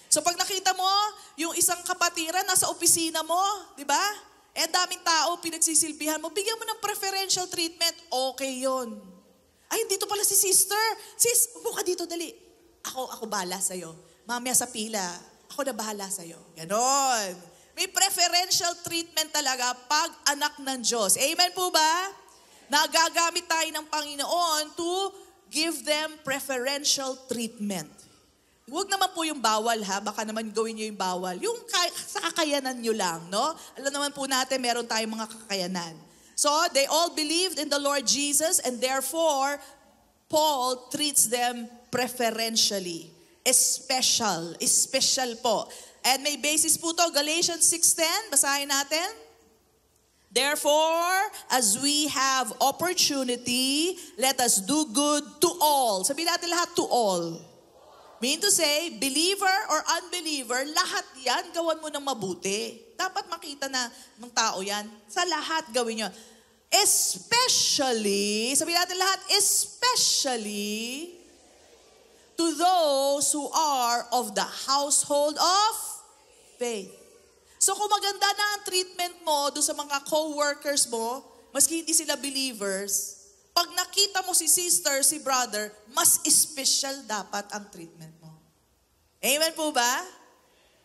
So pag nakita mo, yung isang kapatiran nasa opisina mo, di ba? Eh daming tao pinagsisilbihan mo, bigyan mo ng preferential treatment, okay yon. Ay, dito pala si sister. Sis, upo ka dito, dali. Ako bahala sa'yo. Mamaya sa pila, ako na bahala sa'yo. Ganon. May preferential treatment talaga pag anak ng Diyos. Amen po ba? Nagagamit tayo ng Panginoon to give them preferential treatment. Huwag naman po yung bawal ha, baka naman gawin nyo yung bawal. Yung sa kakayanan nyo lang, no? Alam naman po natin, meron tayong mga kakayanan. So, they all believed in the Lord Jesus and therefore, Paul treats them preferentially. Special po. And may basis po to, Galatians 6:10, basahin natin. Therefore, as we have opportunity, let us do good to all. Sabihin natin lahat, to all. Mean to say, believer or unbeliever, lahat yan, gawan mo ng mabuti. Dapat makita na ng tao yan. Sa lahat gawin nyo. Especially, sabihin natin lahat, especially to those who are of the household of faith. So kung maganda na ang treatment mo doon sa mga co-workers mo, maski hindi sila believers, pag nakita mo si sister, si brother, mas special dapat ang treatment mo. Amen po ba?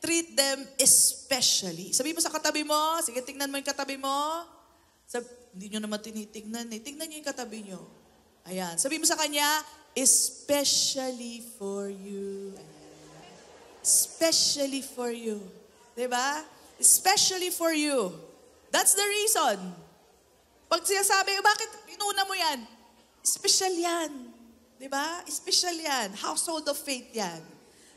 Treat them especially. Sabi mo sa katabi mo, sige tingnan mo yung katabi mo. Hindi nyo naman tinitignan eh. Tingnan nyo yung katabi nyo. Ayan. Sabi mo sa kanya, especially for you. Especially for you. Diba? Especially for you. That's the reason. Pag sinasabi, bakit inuna mo yan? Special yan. Diba? Special yan. Household of faith yan.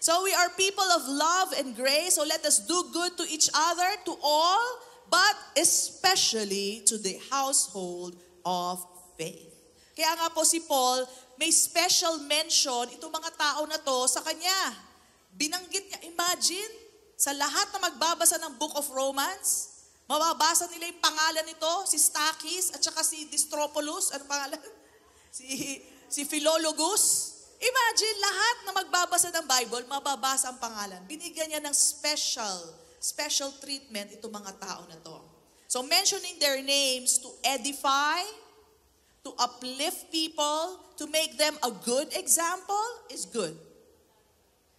So we are people of love and grace. So let us do good to each other, to all, but especially to the household of faith. Kaya nga po si Paul, may special mention itong mga tao na to sa kanya. Binanggit niya, imagine, sa lahat na magbabasa ng Book of Romans, mababasa nila yung pangalan nito, si Stachys at saka si Distropolus, ano pangalan? Si Philologus. Imagine, lahat na magbabasa ng Bible, mababasa ang pangalan. Binigyan niya ng special treatment itong mga tao na to. So mentioning their names to edify, to uplift people, to make them a good example is good.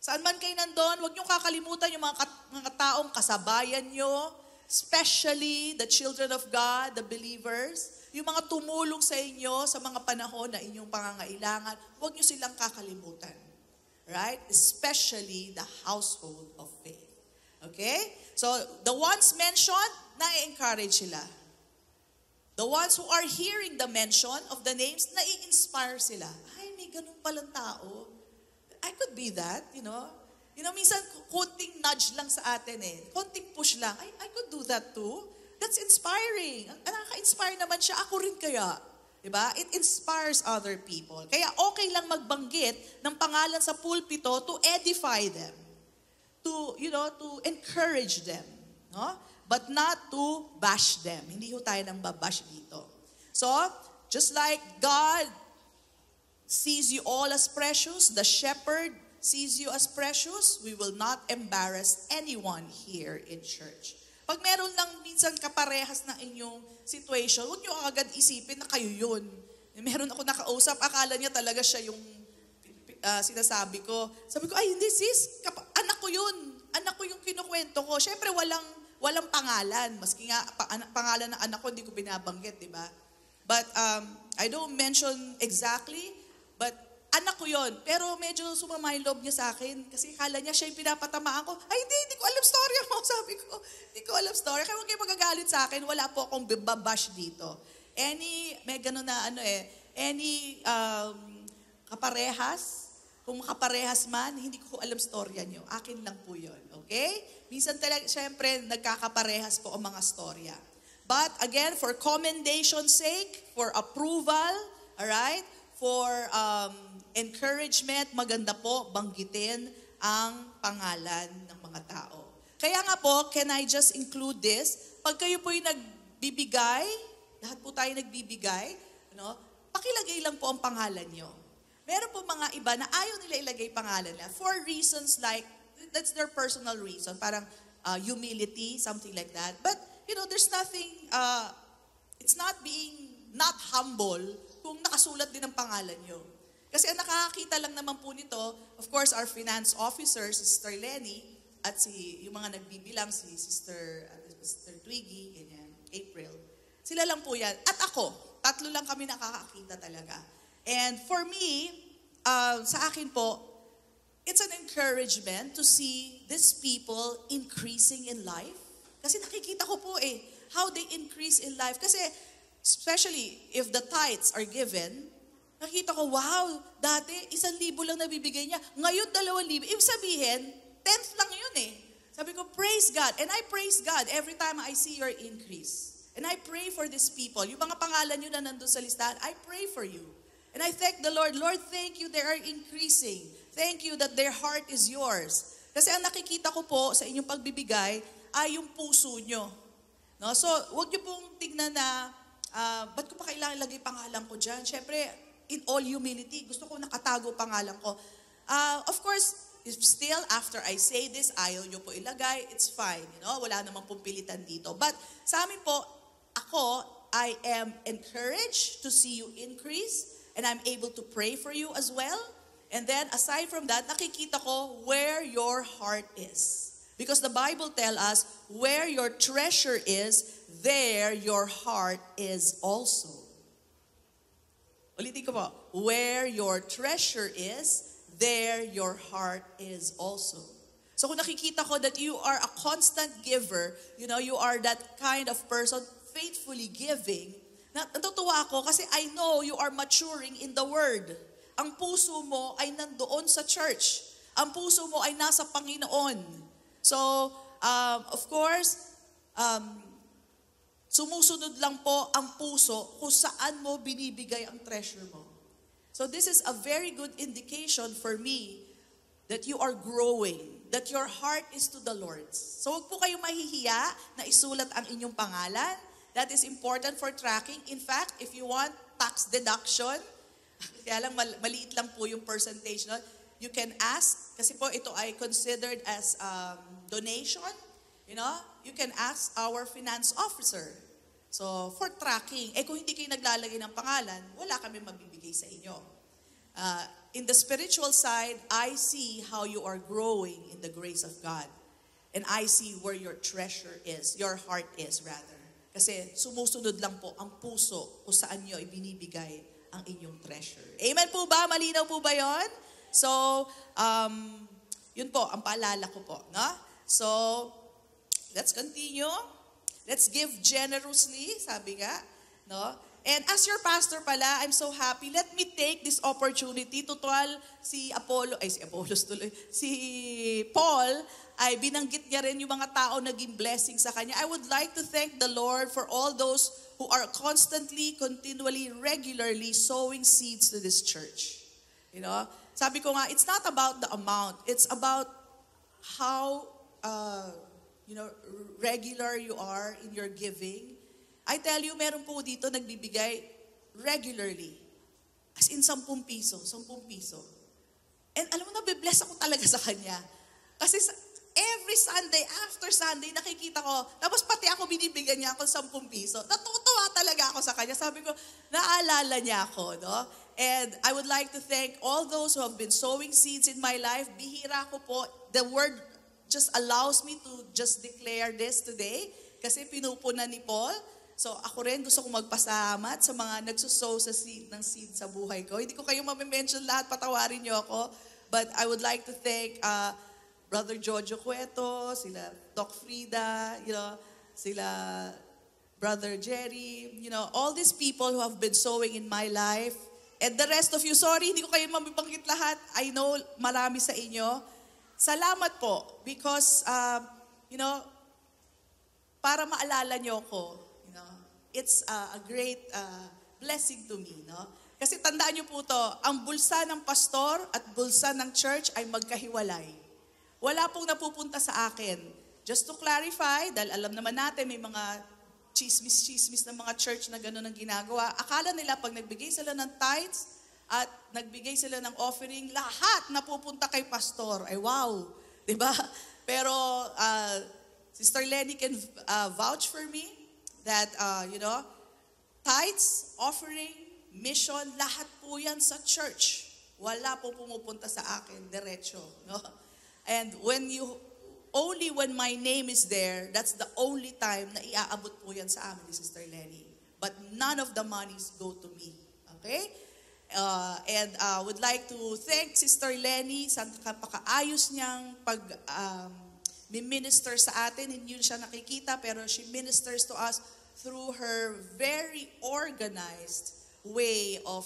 Saan man kayo nandun, huwag niyong kakalimutan yung mga taong kasabayan niyo, especially the children of God, the believers, yung mga tumulong sa inyo sa mga panahon na inyong pangangailangan, huwag niyo silang kakalimutan. Right? Especially the household of faith. Okay? So, the ones mentioned, na-encourage sila. The ones who are hearing the mention of the names, nai-inspire sila. Ay, may ganun palang tao. I could be that, you know. You know, minsan, konting nudge lang sa atin eh. Konting push lang. I could do that too. That's inspiring. Nakaka-inspire naman siya. Ako rin kaya. Diba? It inspires other people. Kaya okay lang magbanggit ng pangalan sa pulpito to edify them. To, you know, to encourage them. No? But not to bash them. Hindi ho tayo nang babash dito. So, just like God sees you all as precious, the shepherd sees you as precious, we will not embarrass anyone here in church. Pag meron lang minsan kaparehas na inyong situation, huwag nyo agad isipin na kayo yun. Meron ako nakausap, akala niya talaga siya yung sinasabi ko. Sabi ko, ay hindi sis, anak ko yun. Anak ko yung kinukwento ko. Siyempre walang pangalan. Maski nga pangalan ng anak ko, hindi ko binabanggit, di ba? But I don't mention exactly, but anak ko yon. Pero medyo sumama yung loob niya sa akin. Kasi kala niya siya yung pinapatamaan ko. Ay, hindi ko alam story mo. Sabi ko, hindi ko alam story. Kaya huwag kayo magagalit sa akin. Wala po akong babash dito. May gano'n na any kaparehas, kung makaparehas man, hindi ko alam storya niyo. Akin lang po yun. Okay? Minsan talaga, syempre, nagkakaparehas po ang mga storya. But again, for commendation's sake, for approval, alright? For encouragement, maganda po banggitin ang pangalan ng mga tao. Kaya nga po, can I just include this? Pag kayo po yung nagbibigay, lahat po tayo nagbibigay, pakilagay lang po ang pangalan nyo. Meron po mga iba na ayaw nila ilagay pangalan nila for reasons like, that's their personal reason, parang humility, something like that. But, there's nothing, it's not being not humble kung nakasulat din ang pangalan nyo. Kasi ang nakakakita lang naman po nito, of course, our finance officer, si Sister Lenny, at yung mga nagbibilang, si Sister Twiggy, ganyan, April. Sila lang po yan. At ako, tatlo lang kami nakakakita talaga. And for me, sa akin po, it's an encouragement to see these people increasing in life. Kasi nakikita ko po how they increase in life. Kasi especially if the tithes are given, nakita ko, wow, dati 1,000 lang nabibigay niya. Ngayon 2,000. Ibig sabihin, 10th lang yun Sabi ko, praise God. And I praise God every time I see your increase. And I pray for these people. Yung mga pangalan nyo na nandun sa listahan, I pray for you. And I thank the Lord. Lord, thank you, they are increasing. Thank you that their heart is yours. Kasi ang nakikita ko po sa inyong pagbibigay ay yung puso nyo. No? So, huwag nyo pong tignan na, ba't ko pa kailangan ilagay pangalan ko dyan? Siyempre, in all humility, gusto ko nakatago pangalan ko. Of course, if still, after I say this, ayaw nyo po ilagay, it's fine. Wala namang pong pilitan dito. But sa amin po, I am encouraged to see you increase. And I'm able to pray for you as well. And then, aside from that, nakikita ko where your heart is. Because the Bible tells us, where your treasure is, there your heart is also. Ulitin ko po. Where your treasure is, there your heart is also. So kung nakikita ko that you are a constant giver, you are that kind of person faithfully giving, natutuwa ako kasi I know you are maturing in the Word. Ang puso mo ay nandoon sa church. Ang puso mo ay nasa Panginoon. So, of course, sumusunod lang po ang puso kung saan mo binibigay ang treasure mo. So this is a very good indication for me that you are growing, that your heart is to the Lord. So huwag po kayong mahihiya na isulat ang inyong pangalan. That is important for tracking. In fact, if you want tax deduction, kaya lang maliit lang po yung percentage, no? You can ask, kasi po ito ay considered as donation, you can ask our finance officer. So, for tracking, kung hindi kayo naglalagay ng pangalan, wala kami mabibigay sa inyo. In the spiritual side, I see how you are growing in the grace of God. And I see where your treasure is, your heart is rather. Kasi sumusunod lang po ang puso kung saan nyo ibinibigay ang inyong treasure. Amen po ba? Malinaw po ba yon? So, yun po, ang paalala ko po. No? So, let's continue. Let's give generously, sabi nga. No? And as your pastor pala, I'm so happy. Let me take this opportunity. Tutual si Paul, ay binanggit niya rin yung mga tao naging blessing sa kanya. I would like to thank the Lord for all those who are constantly, continually, regularly sowing seeds to this church. Sabi ko nga, it's not about the amount. It's about how, regular you are in your giving. I tell you, meron po dito nagbibigay regularly. As in 10 piso, 10 piso. And alam mo, nabibless ako talaga sa kanya. Kasi every Sunday, after Sunday, nakikita ko, tapos pati ako binibigyan niya ako 10 piso. Natutuwa talaga ako sa kanya. Sabi ko, naalala niya ako, no? And I would like to thank all those who have been sowing seeds in my life. Bihira ko po, the word just allows me to just declare this today. Kasi pinupunan ni Paul. So ako rin gusto kong magpasalamat sa mga nagsusow sa seed ng seed sa buhay ko. Hindi ko kayo mamimension lahat, patawarin niyo ako. But I would like to thank Brother Jojo Cueto, sila Doc Frida, sila Brother Jerry, all these people who have been sowing in my life. And the rest of you, sorry, hindi ko kayo mabibanggit lahat. I know marami sa inyo. Salamat po because, para maalala niyo ko, it's a great blessing to me. No? Kasi tandaan niyo po to, ang bulsa ng pastor at bulsa ng church ay magkahiwalay. Wala pong napupunta sa akin. Just to clarify, dahil alam naman natin may mga chismis ng mga church na gano'n ang ginagawa. Akala nila pag nagbigay sila ng tithes at nagbigay sila ng offering, lahat napupunta kay pastor. Ay wow, di ba? Pero Sister Lenny can vouch for me that, tithes, offering, mission, lahat po yan sa church. Wala po pumupunta sa akin, diretso. No? And only when my name is there, that's the only time na iaabot po yan sa amin ni Sister Lenny. But none of the monies go to me. Okay? And would like to thank Sister Lenny sa kapakaayos niyang minister sa atin. Hindi yun siya nakikita, pero she ministers to us through her very organized way of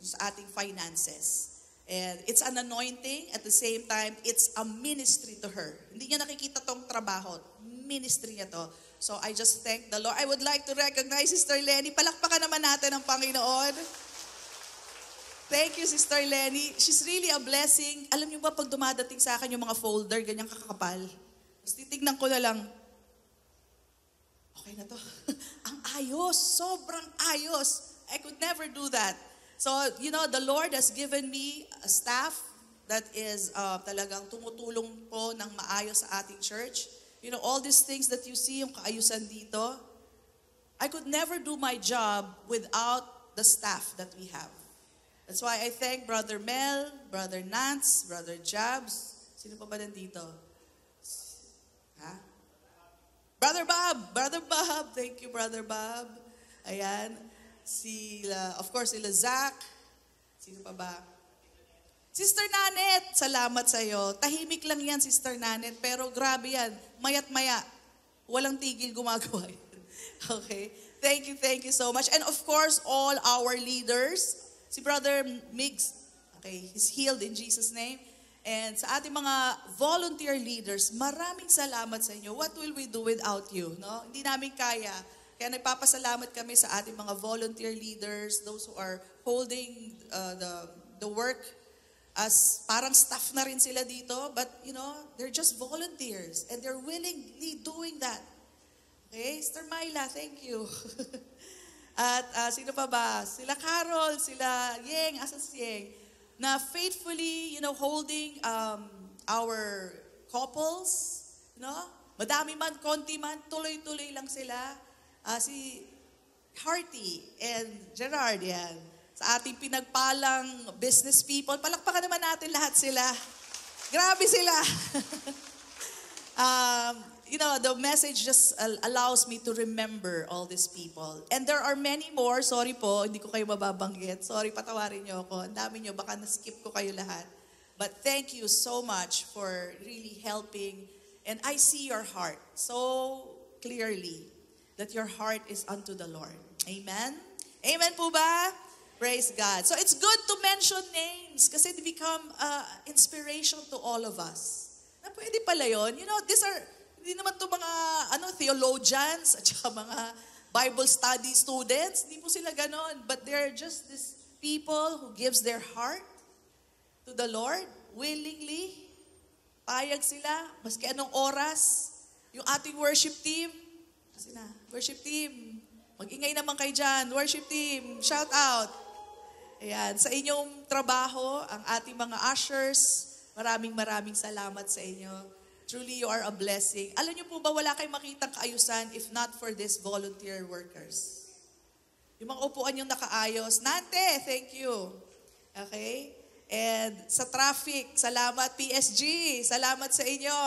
sa ating finances. And it's an anointing, at the same time, it's a ministry to her. Hindi niya nakikita tong trabaho, ministry niya to. So I just thank the Lord. I would like to recognize Sister Lenny. Palakpakan naman natin ang Panginoon. Thank you, Sister Lenny. She's really a blessing. Alam niyo ba, pag dumadating sa akin yung mga folder, ganyang kakapal, tapos titignan ko na lang, okay na to. Ang ayos, sobrang ayos. I could never do that. So, the Lord has given me a staff that is talagang tumutulong po ng maayos sa ating church. All these things that you see, yung kaayusan dito, I could never do my job without the staff that we have. That's why I thank Brother Mel, Brother Nance, Brother Jabs. Sino pa ba nandito? Ha? Brother Bob! Thank you, Brother Bob. Ayan. of course, sila Zach. Sino pa ba? Sister Nanet, salamat sa iyo. Tahimik lang yan, Sister Nanet, pero grabe yan. Mayat maya, walang tigil gumagawa yan. Okay? Thank you so much. And of course, all our leaders. Si Brother Migs, okay, he's healed in Jesus' name. And sa ating mga volunteer leaders, maraming salamat sa inyo. What will we do without you? No? Hindi namin kaya. Kaya nagpapasalamat kami sa ating mga volunteer leaders, those who are holding the work as parang staff na rin sila dito. But, they're just volunteers. And they're willingly doing that. Okay? Sister Myla, thank you. At sino pa ba? Sila Carol, sila Yeng, asan si Yeng? Na faithfully, holding our couples, madami man, konti man, tuloy-tuloy lang sila. Si Hearty and Gerard, yan. Sa ating pinagpalang business people, palakpakan naman natin lahat sila. Grabe sila. The message just allows me to remember all these people. And there are many more. Sorry po, hindi ko kayo mababanggit. Sorry, patawarin niyo ako. Ang dami niyo, baka na-skip ko kayo lahat. But thank you so much for really helping. And I see your heart so clearly that your heart is unto the Lord. Amen? Amen po ba? Praise God. So it's good to mention names kasi they become inspiration to all of us. Na pwede pala yun. Hindi naman to mga theologians at saka mga Bible study students. Hindi po sila ganon. But they're just these people who gives their heart to the Lord willingly. Payag sila, maski anong oras. Yung ating worship team, worship team, mag-ingay naman kayo dyan. Worship team, shout out. Ayan, sa inyong trabaho, ang ating mga ushers, maraming salamat sa inyo. Truly, you are a blessing. Alam niyo po ba, wala kayong makitang kaayusan if not for these volunteer workers. Yung mga upuan yung nakaayos. Nante, thank you. Okay? And sa traffic, salamat. PSG, salamat sa inyo.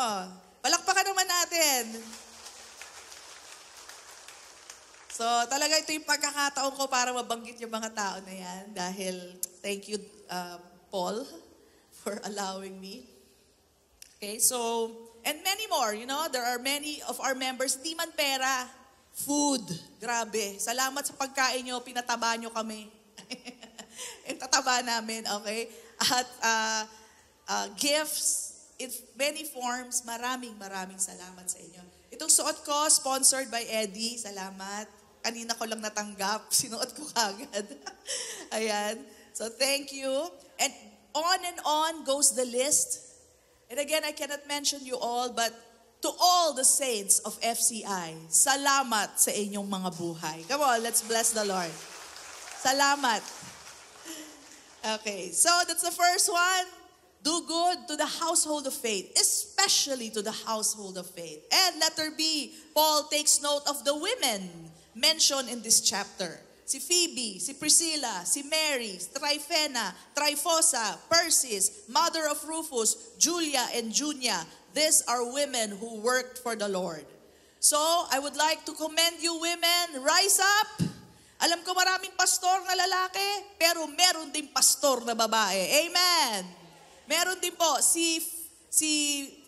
Palakpakan naman natin. So, talaga ito yung pagkakataon ko para mabanggit yung mga tao na yan. Dahil, thank you, Paul, for allowing me. Okay, so, and many more, there are many of our members, di man pera, food, grabe. Salamat sa pagkain nyo, pinataba nyo kami. Yung tataba namin, okay? At gifts, in many forms, maraming salamat sa inyo. Itong suot ko, sponsored by Eddie, salamat. Kanina ko lang natanggap, sinuot ko kagad. Ayan. So thank you. And on goes the list. And again, I cannot mention you all, but to all the saints of FCI, salamat sa inyong mga buhay. Come on, let's bless the Lord. Salamat. Okay, so that's the first one. Do good to the household of faith, especially to the household of faith. And letter B, Paul takes note of the women mentioned in this chapter. Si Phoebe, si Priscilla, si Mary, Tryphena, Tryphosa, Persis, mother of Rufus, Julia, and Junia. These are women who worked for the Lord. So, I would like to commend you women. Rise up. Alam ko maraming pastor na lalaki, pero meron din pastor na babae. Amen. Meron din po, si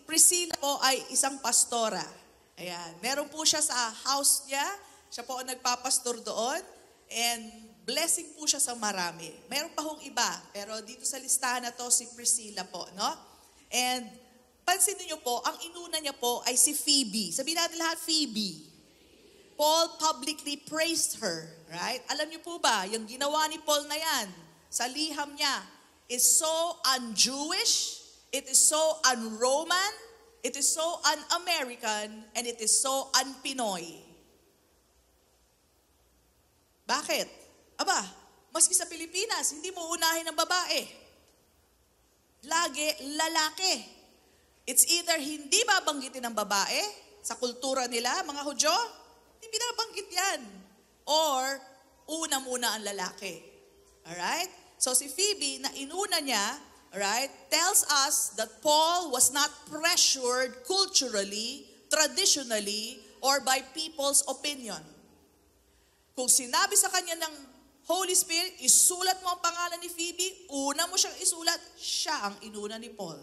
Priscilla po ay isang pastora. Ayan. Meron po siya sa house niya. Siya po ang nagpapastor doon. And blessing po siya sa marami. Meron pa hong iba. Pero dito sa listahan na to, si Priscilla po. No? And pansinin niyo po, ang inuna niya po ay si Phoebe. Sabihin natin lahat, Phoebe. Paul publicly praised her. Right? Alam niyo po ba, yung ginawa ni Paul na yan, sa liham niya, is so un-Jewish, it is so un-Roman, it is so un-American, and it is so un-Pinoy. Bakit? Aba, maski sa Pilipinas, hindi mo unahin ng babae. Lagi, lalaki. It's either hindi babanggitin ng babae, sa kultura nila, mga Hudyo, hindi binabanggit yan. Or, una muna ang lalaki. Alright? So si Phoebe, na inuna niya, alright, tells us that Paul was not pressured culturally, traditionally, or by people's opinion. Kung sinabi sa kanya ng Holy Spirit, isulat mo ang pangalan ni Phoebe, una mo siyang isulat, siya ang inuna ni Paul.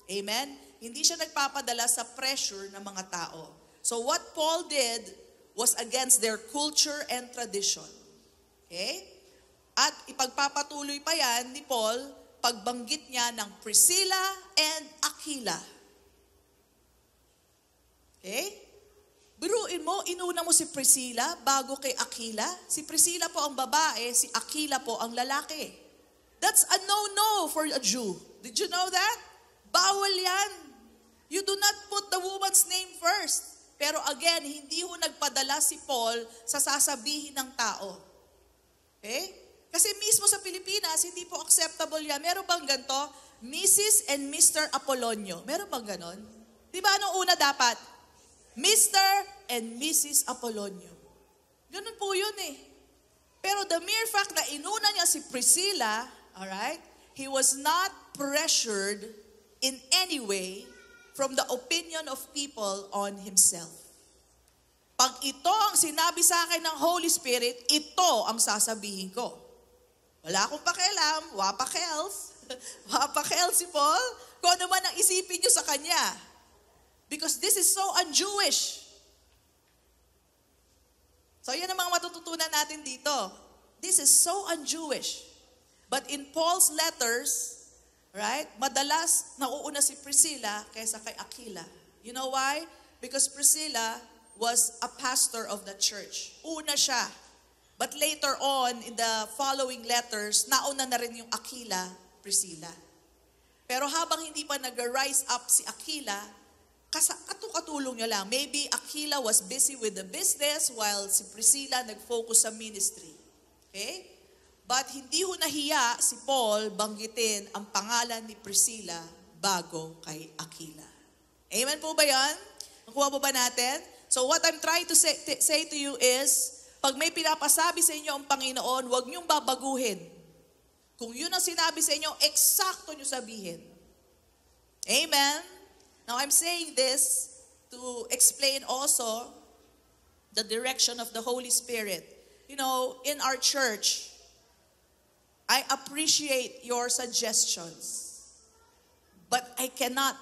Amen? Hindi siya nagpapadala sa pressure ng mga tao. So what Paul did was against their culture and tradition. Okay? At ipagpapatuloy pa yan ni Paul, pagbanggit niya ng Priscilla and Aquila. Okay? Biruin mo, inuna mo si Priscilla bago kay Aquila. Si Priscilla po ang babae, si Aquila po ang lalaki. That's a no-no for a Jew. Did you know that? Bawal yan. You do not put the woman's name first. Pero again, hindi ho nagpadala si Paul sa sasabihin ng tao. Okay? Kasi mismo sa Pilipinas, hindi po acceptable yan. Meron bang ganito? Mrs. and Mr. Apolonio. Meron bang ganon? Di ba anong una dapat? Mr. and Mrs. Apolonio. Ganun po yun eh. Pero the mere fact na inuna niya si Priscilla, alright, he was not pressured in any way from the opinion of people on himself. Pag ito ang sinabi sa akin ng Holy Spirit, ito ang sasabihin ko. Wala akong pakialam, wapakels. Wapakels si Paul. Kung ano man ang isipin niyo sa kanya. Because this is so un-Jewish. So yan ang mga matututunan natin dito. This is so un-Jewish. But in Paul's letters, right, madalas nauuna si Priscilla kaysa kay Aquila. You know why? Because Priscilla was a pastor of the church. Una siya. But later on, in the following letters, nauna na rin yung Aquila, Priscilla. Pero habang hindi pa nag-rise up si Aquila, katulong niya lang. Maybe Aquila was busy with the business while si Priscilla nag-focus sa ministry. Okay? But hindi ho nahiya si Paul banggitin ang pangalan ni Priscilla bago kay Aquila. Amen po ba yan? Nakuha po ba natin? So what I'm trying to say to you is, pag may pinapasabi sa inyo ang Panginoon, huwag niyong babaguhin. Kung yun ang sinabi sa inyo, eksakto niyo sabihin. Amen? Now, I'm saying this to explain also the direction of the Holy Spirit. You know, in our church, I appreciate your suggestions. But I cannot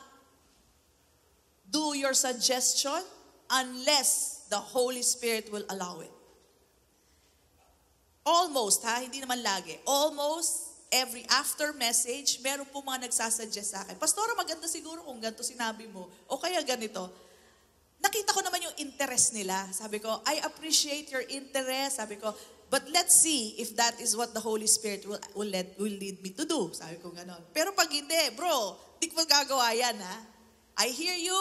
do your suggestion unless the Holy Spirit will allow it. Almost, hindi naman lagi. Almost every after message, meron po mga nagsasuggest sa akin, Pastora, maganda siguro kung ganito sinabi mo, o kaya ganito. Nakita ko naman yung interest nila. Sabi ko, I appreciate your interest. Sabi ko, but let's see if that is what the Holy Spirit will lead me to do. Sabi ko ganon. Pero pag hindi, bro, di ko magagawa yan, ha? I hear you,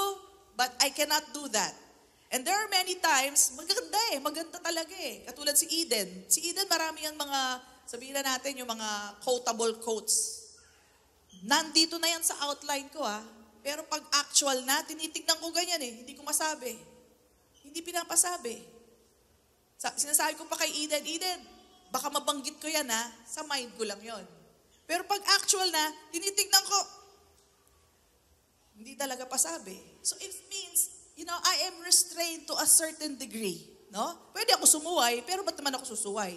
but I cannot do that. And there are many times, maganda talaga eh. Katulad si Eden. Si Eden, marami yan mga, sabihin na natin, yung mga quotable quotes. Nandito na yan sa outline ko Pero pag actual na, tinitignan ko ganyan eh. Hindi ko masabi. Hindi pinapasabi. Sinasabi ko pa kay Eden, baka mabanggit ko yan sa mind ko lang yon. Pero pag actual na, tinitignan ko, hindi talaga pasabi. So it means, I am restrained to a certain degree. No? Pwede ako sumuway, pero ba't naman ako susuway?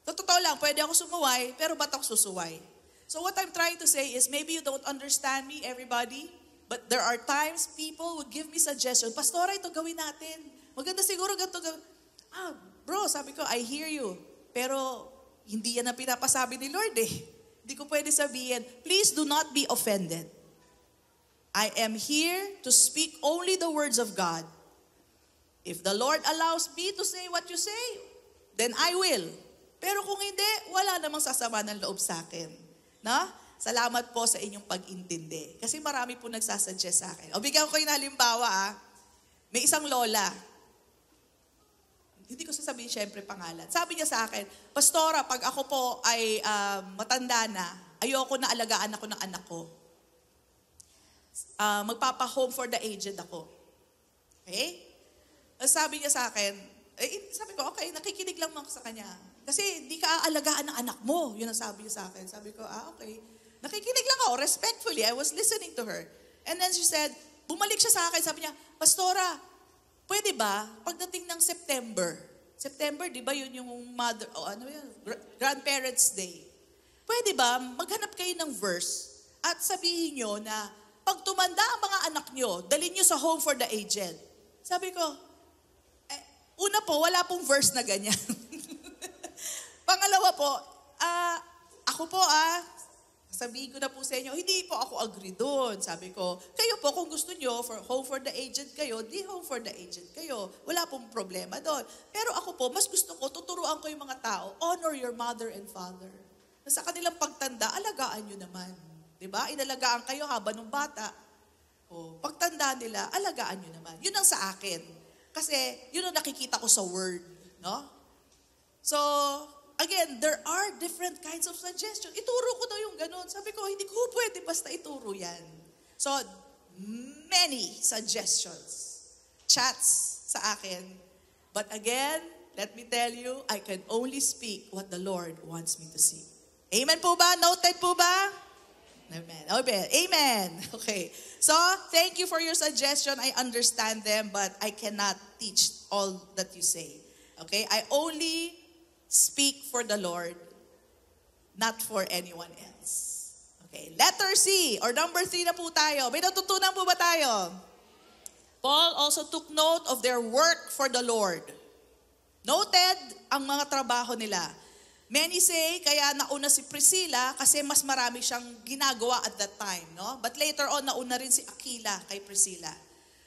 Totoo lang, pwede ako sumuway, pero ba't ako susuway? So what I'm trying to say is, maybe you don't understand me, everybody, but there are times people would give me suggestions, Pastora, ito gawin natin. Maganda siguro ganito gawin. Bro, sabi ko, I hear you. Pero hindi yan ang pinapasabi ni Lord eh. Hindi ko pwede sabihin, please do not be offended. I am here to speak only the words of God. If the Lord allows me to say what you say, then I will. Pero kung hindi, wala namang sasama ng loob sa akin. No? Salamat po sa inyong pag-intindi. Kasi marami po nagsasuggest sa akin. O bigyan ko kayo ng halimbawa. May isang lola. Hindi ko sasabihin syempre pangalan. Sabi niya sa akin, Pastora, pag ako po ay matanda na, ayoko na alagaan ako ng anak ko. Magpapa-home for the aged ako. Okay? Sabi niya sa akin, sabi ko, okay, nakikinig lang ako sa kanya. Kasi hindi ka aalagaan ng anak mo. Yun ang sabi niya sa akin. Sabi ko, okay. Nakikinig lang ako, respectfully. I was listening to her. And then she said, bumalik siya sa akin, sabi niya, Pastora, pwede ba, pagdating ng September, September, di ba yun yung mother, grandparents day. Pwede ba, maghanap kayo ng verse at sabihin nyo na pag tumanda ang mga anak nyo, dalhin nyo sa home for the aged. Sabi ko, una po, wala pong verse na ganyan. Pangalawa po, ako po sabihin ko na po sa inyo, hindi po ako agree doon. Sabi ko, kayo po kung gusto nyo, for home for the aged kayo, di home for the aged kayo. Wala pong problema doon. Pero ako po, mas gusto ko, tuturuan ko yung mga tao, honor your mother and father. Sa kanilang pagtanda, alagaan nyo naman. Diba? Inalagaan kayo habang nung bata. Pagtanda nila, alagaan nyo naman. Yun ang sa akin. Kasi yun ang nakikita ko sa word. No? So, again, there are different kinds of suggestions. Ituro ko daw yung ganun. Sabi ko, hindi ko pwede basta ituro yan. So, many suggestions. Chats sa akin. But again, let me tell you, I can only speak what the Lord wants me to see. Amen po ba? Noted po ba? Amen. Amen. Okay. So, thank you for your suggestion. I understand them, but I cannot teach all that you say. Okay? I only speak for the Lord, not for anyone else. Okay. Letter C, or number 3 na po tayo. May natutunan po ba tayo? Paul also took note of their work for the Lord. Noted ang mga trabaho nila. Many say, kaya nauna si Priscilla kasi mas marami siyang ginagawa at that time. No? But later on, nauna rin si Aquila kay Priscilla.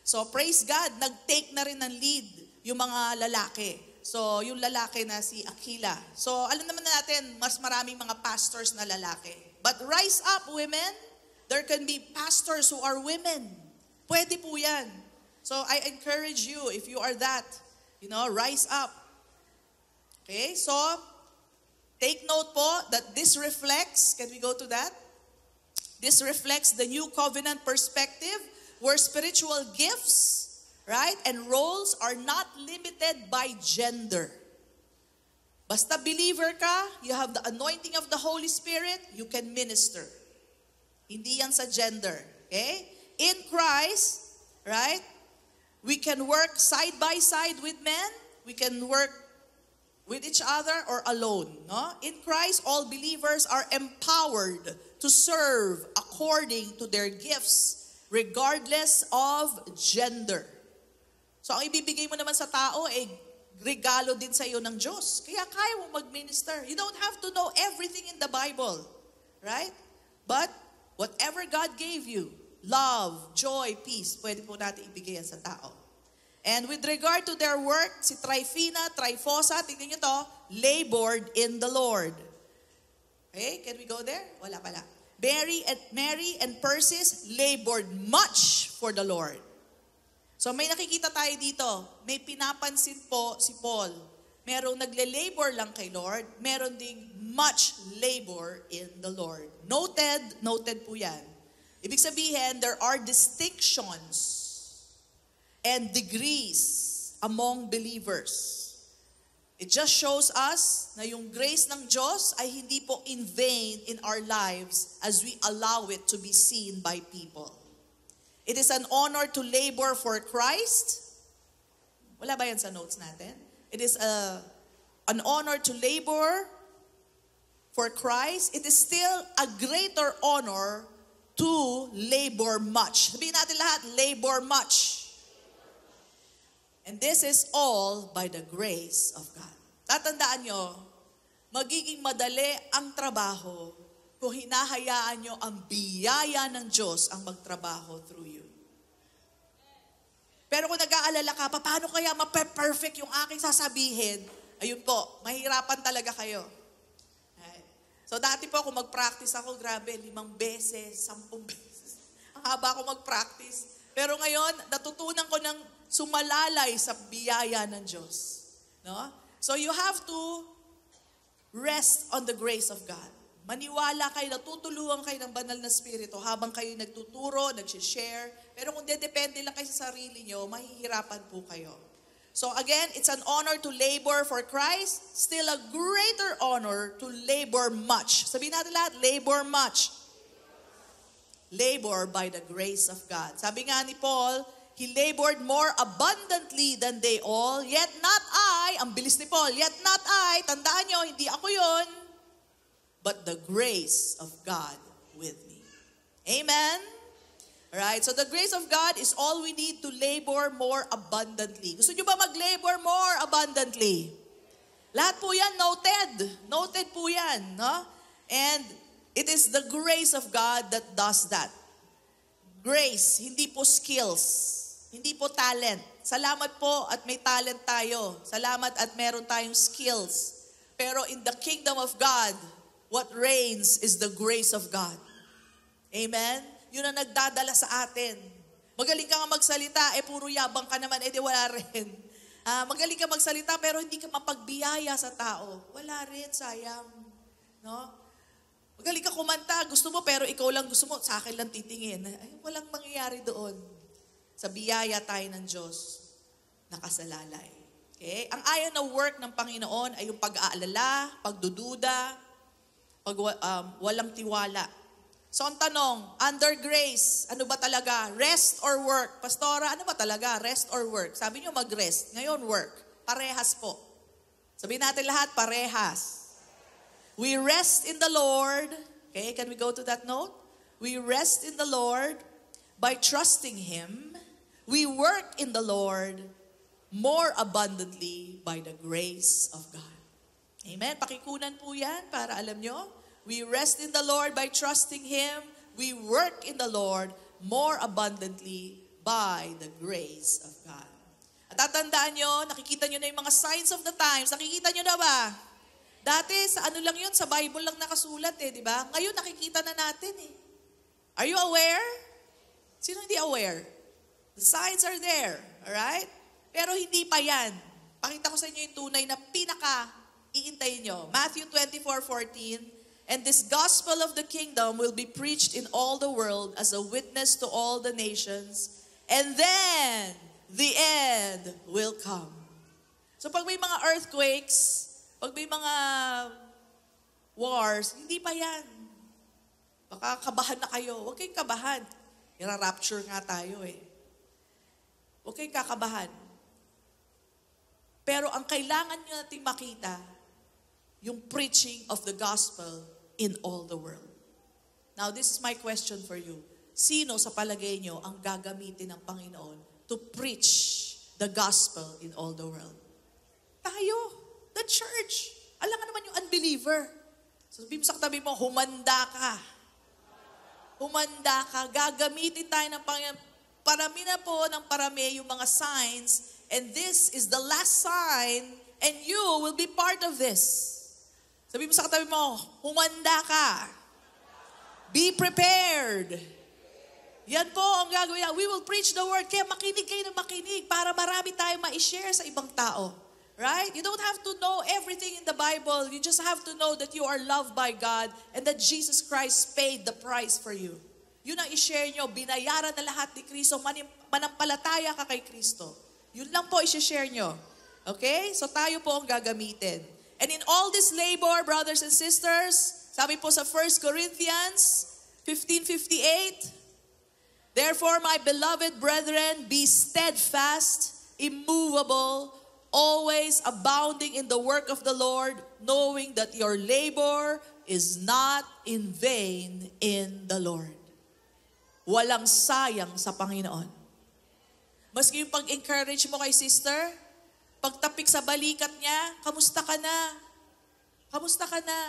So praise God, nag-take na rin ng lead yung mga lalaki. So yung lalaki na si Aquila. So alam naman natin, mas maraming mga pastors na lalaki. But rise up, women. There can be pastors who are women. Pwede po yan. So I encourage you, if you are that, rise up. Okay, so take note po that this reflects, can we go to that? This reflects the new covenant perspective where spiritual gifts, right, and roles are not limited by gender. Basta believer ka, you have the anointing of the Holy Spirit, you can minister. Hindi yan sa gender, okay? In Christ, right, we can work side by side with men, we can work with each other or alone. No? In Christ, all believers are empowered to serve according to their gifts, regardless of gender. So ang ibibigay mo naman sa tao, regalo din sa iyo ng Diyos. Kaya kaya mo mag-minister. You don't have to know everything in the Bible. Right? But whatever God gave you, love, joy, peace, pwede po natin ibigay yan sa tao. And with regard to their work, si Tryphena, Tryphosa, tingnan nyo to, labored in the Lord. Okay, can we go there? Wala pala. Mary and Persis labored much for the Lord. So may nakikita tayo dito, may pinapansin po si Paul. Merong nagle-labor lang kay Lord, meron ding much labor in the Lord. Noted po yan. Ibig sabihin, there are distinctions and degrees among believers. It just shows us na yung grace ng Diyos ay hindi po in vain in our lives as we allow it to be seen by people. It is an honor to labor for Christ. Wala ba yan sa notes natin? It is an honor to labor for Christ. It is still a greater honor to labor much. Sabihin natin lahat, labor much. And this is all by the grace of God. Tatandaan nyo, magiging madali ang trabaho kung hinahayaan nyo ang biyaya ng Diyos ang magtrabaho through you. Pero kung nag-aalala ka, paano kaya ma-perfect yung aking sasabihin? Ayun po, mahirapan talaga kayo. So dati po kung mag-practice ako, grabe, 5 beses, 10 beses. Ang haba ako mag-practice. Pero ngayon, natutunan ko ng sumalalay sa biyaya ng Diyos. No? So you have to rest on the grace of God. Maniwala kayo, natutulungan kayo ng banal na spirito habang kayo nagtuturo, nag-share. Pero kung depende lang kayo sa sarili nyo, mahihirapan po kayo. So again, it's an honor to labor for Christ. Still a greater honor to labor much. Sabihin natin lahat, labor much. Labor by the grace of God. Sabi nga ni Paul, He labored more abundantly than they all, yet not I, ang bilis ni Paul, yet not I, tandaan nyo, hindi ako yun, but the grace of God with me. Amen? Alright, so the grace of God is all we need to labor more abundantly. Gusto nyo ba mag-labor more abundantly? Lahat po yan noted. Noted po yan. No? And it is the grace of God that does that. Grace, hindi po skills. Hindi po talent. Salamat po at may talent tayo. Salamat at meron tayong skills. Pero in the kingdom of God, what reigns is the grace of God. Amen? Yun ang nagdadala sa atin. Magaling ka nga magsalita, puro yabang ka naman, di wala rin. Magaling ka magsalita, pero hindi ka mapagbiyaya sa tao. Wala rin, sayang. No? Magaling ka kumanta, gusto mo, pero ikaw lang gusto mo, sa akin lang titingin. Ay, walang mangyayari doon. Sa biyaya tayo ng Diyos, nakasalalay. Okay? Ang ayaw na work ng Panginoon ay yung pag-aalala, pagdududa, walang tiwala. So ang tanong, under grace, ano ba talaga? Rest or work? Pastora, ano ba talaga? Rest or work? Sabi niyo mag-rest. Ngayon, work. Parehas po. Sabihin natin lahat, parehas. We rest in the Lord. Okay, can we go to that note? We rest in the Lord by trusting Him. We work in the Lord more abundantly by the grace of God. Amen? Pakikunan po yan para alam nyo. We rest in the Lord by trusting Him. We work in the Lord more abundantly by the grace of God. At tatandaan nyo, nakikita nyo na yung mga signs of the times. Nakikita nyo na ba? Dati, sa ano lang yun, sa Bible lang nakasulat di ba? Ngayon, nakikita na natin Are you aware? Sino hindi aware? The signs are there, alright? Pero hindi pa yan. Pakita ko sa inyo yung tunay na iintayin nyo. Matthew 24:14, and this gospel of the kingdom will be preached in all the world as a witness to all the nations, and then the end will come. So pag may mga earthquakes, pag may mga wars, hindi pa yan. Baka kabahan na kayo. Huwag kayong kabahan. Ira-rapture nga tayo Huwag kayong kakabahan. Pero ang kailangan nyo natin makita, yung preaching of the gospel in all the world. Now, this is my question for you. Sino sa palagay nyo ang gagamitin ng Panginoon to preach the gospel in all the world? Tayo, the church. Alam nga naman yung unbeliever. So, sabihin mo sa katabi mo, humanda ka. Humanda ka. Gagamitin tayo ng Panginoon. Parami na po ng parami yung mga signs, and this is the last sign, and you will be part of this. Sabi mo sa katabi mo, humanda ka. Be prepared. Yan po ang gagawin. We will preach the word. Kaya makinig kayo na makinig para marami tayong ma-share sa ibang tao. Right? You don't have to know everything in the Bible. You just have to know that you are loved by God and that Jesus Christ paid the price for you. Yun ang i-share nyo. Binayaran na lahat ni Kristo. Manampalataya ka kay Kristo. Yun lang po i-share nyo. Okay? So tayo po ang gagamitin. And in all this labor, brothers and sisters, sabi po sa 1 Corinthians 15:58, therefore, my beloved brethren, be steadfast, immovable, always abounding in the work of the Lord, knowing that your labor is not in vain in the Lord. Walang sayang sa Panginoon. Maski yung pag-encourage mo kay sister, pagtapik sa balikat niya, kamusta ka na? Kamusta ka na?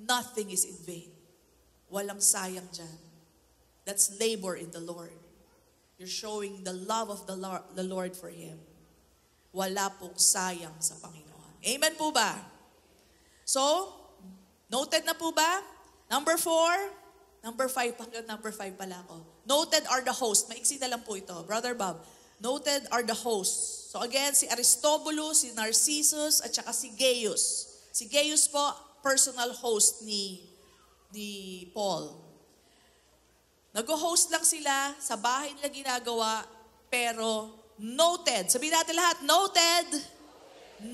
Nothing is in vain. Walang sayang dyan. That's labor in the Lord. You're showing the love of the Lord for Him. Wala pong sayang sa Panginoon. Amen po ba? So, noted na po ba? Number 4, number 5, hanggang number 5 pala ako. Noted are the hosts. Maiksi na lang po ito. Brother Bob, noted are the hosts. So again, si Aristobulus, si Narcissus, at saka si Gaius. Si Gaius po, personal host ni Paul. Nag-host lang sila, sa bahay nila ginagawa, pero noted. Sabihin natin lahat, noted.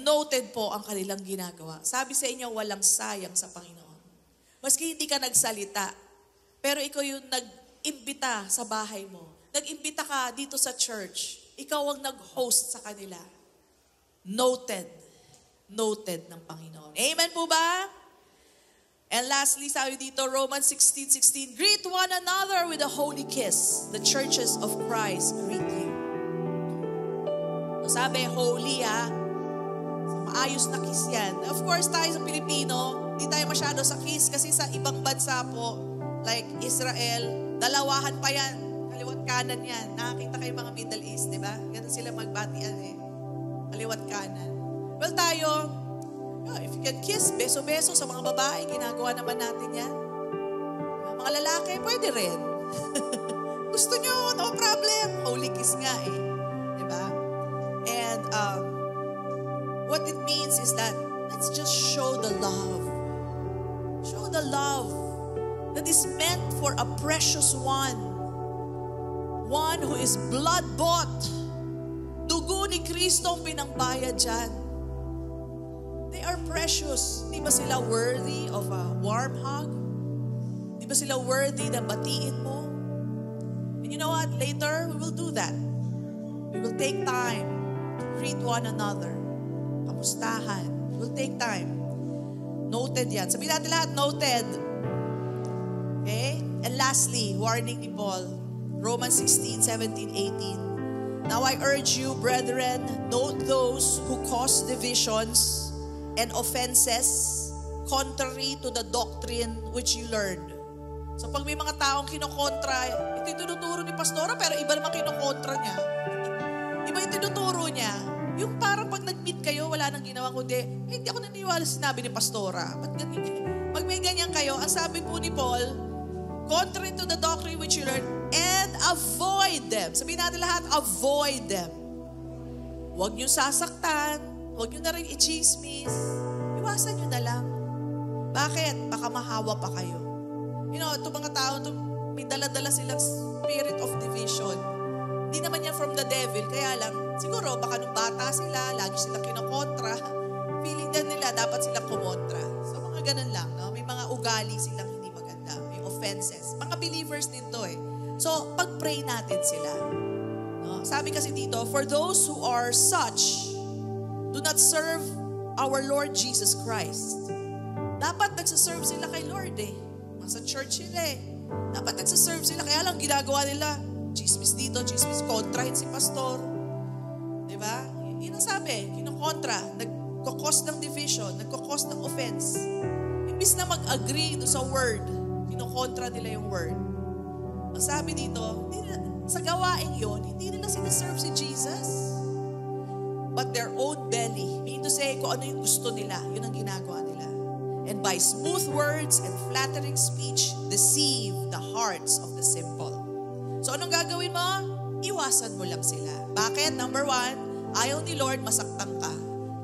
Noted po ang kanilang ginagawa. Sabi sa inyo, walang sayang sa Panginoon. Maski hindi ka nagsalita, pero ikaw yung nag-imbita sa bahay mo. Nag-imbita ka dito sa church. Ikaw ang nag-host sa kanila. Noted. Noted ng Panginoon. Amen po ba? And lastly, sabi dito, Romans 16:16, greet one another with a holy kiss. The churches of Christ greet you. So sabi, holy So maayos na kiss yan. Of course, tayo sa Pilipino, hindi tayo masyado sa kiss kasi sa ibang bansa po, like Israel, dalawahan pa yan. Kaliwat kanan yan. Nakakita kayo mga Middle East, di ba? Ganun sila magbatian Kaliwat kanan. Well, tayo, if you can kiss, beso-beso sa mga babae, ginagawa naman natin yan. Mga lalaki, pwede rin. Gusto nyo, no problem. Holy kiss nga Diba? And what it means is that let's just show the love. Show the love that is meant for a precious one. One who is blood-bought. Dugo ni Kristo ang pinangbayad dyan. They are precious. Di ba sila worthy of a warm hug? Di ba sila worthy na batiin mo? And you know what? Later, we will do that. We will take time to greet one another. Kamustahan. We will take time. Noted yan. Sabihin natin lahat, noted. Okay? And lastly, warning ni Paul. Romans 16:17-18. Now I urge you, brethren, note those who cause divisions and offenses contrary to the doctrine which you learned. So pag may mga taong kinokontra, ito yung tinuturo ni Pastora pero iba naman kinokontra niya. Iba yung tinuturo niya. Yung parang pag nag-meet kayo, wala nang ginawa kundi, hindi ako naniniwala sinabi ni Pastora. Pag may ganyan kayo, ang sabi po ni Paul, contrary to the doctrine which you learned, and avoid them. Sabihin natin lahat, avoid them. Huwag niyo sasaktan, huwag niyo na rin i-chismis. Iwasan niyo na lang. Bakit? Baka mahawa pa kayo. You know, itong mga tao, may dala-dala silang spirit of division. Hindi naman yan from the devil, kaya lang, siguro baka nung bata sila, lagi silang kinokontra, feeling din nila dapat silang kumontra. So mga ganun lang, no? May mga ugali silang hindi maganda, may offenses. Mga believers din to So, pag-pray natin sila. No? Sabi kasi dito, for those who are such, do not serve our Lord Jesus Christ. Dapat nagsaserve sila kay Lord Nasa church sila Dapat nagsaserve sila. Kaya lang ginagawa nila, chismis dito, chismis, kontrahin si pastor. Diba? Yun ang sabi, kinukontra, nagkakos ng division, nagkakos ng offense. Imbis na mag-agree do sa word, kinukontra nila yung word. Ang sabi dito, sa gawain yon, hindi nila sinaserve si Jesus. But their own belly, meaning to say, kung ano yung gusto nila, yun ang ginagawa nila. And by smooth words and flattering speech, deceive the hearts of the simple. So anong gagawin mo? Iwasan mo lang sila. Bakit? Number 1, ayaw ni Lord masaktan ka.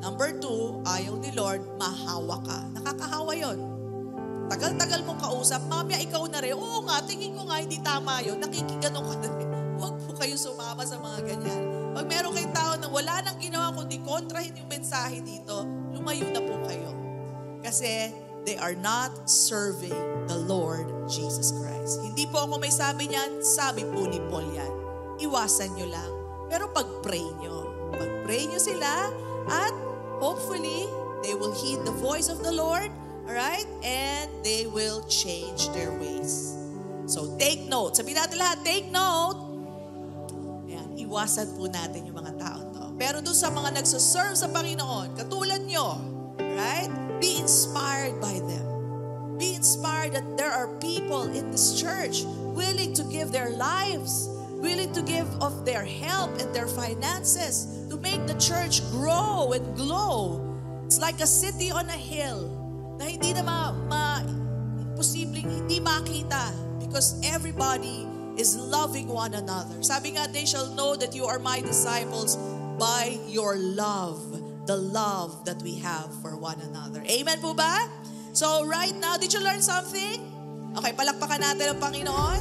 Number 2, ayaw ni Lord mahawa ka. Nakakahawa yon. Tagal-tagal mong kausap, mamaya ikaw na rin, oo nga, tingin ko nga hindi tama yun, nakikiganong ka na rin. Huwag po kayo sumama sa mga ganyan. Pag meron kayong tao na wala nang ginawa kundi kontrahin yung mensahe dito, lumayo na po kayo. Kasi they are not serving the Lord Jesus Christ. Hindi po ako may sabi niyan, sabi po ni Paul yan. Iwasan nyo lang. Pero pag-pray nyo. Pag-pray nyo sila at hopefully they will heed the voice of the Lord. Alright? And they will change their ways. So take note. Sabihin natin lahat, take note. Ayan, iwasan po natin yung mga tao to. Pero doon sa mga nagsaserve sa Panginoon, katulad nyo, right? Be inspired by them. Be inspired that there are people in this church willing to give their lives, willing to give of their help and their finances to make the church grow and glow. It's like a city on a hill na hindi na posibleng hindi makita because everybody is loving one another. Sabi nga, they shall know that you are my disciples by your love, the love that we have for one another. Amen po ba? So right now, did you learn something? Okay, palakpakan natin ang Panginoon.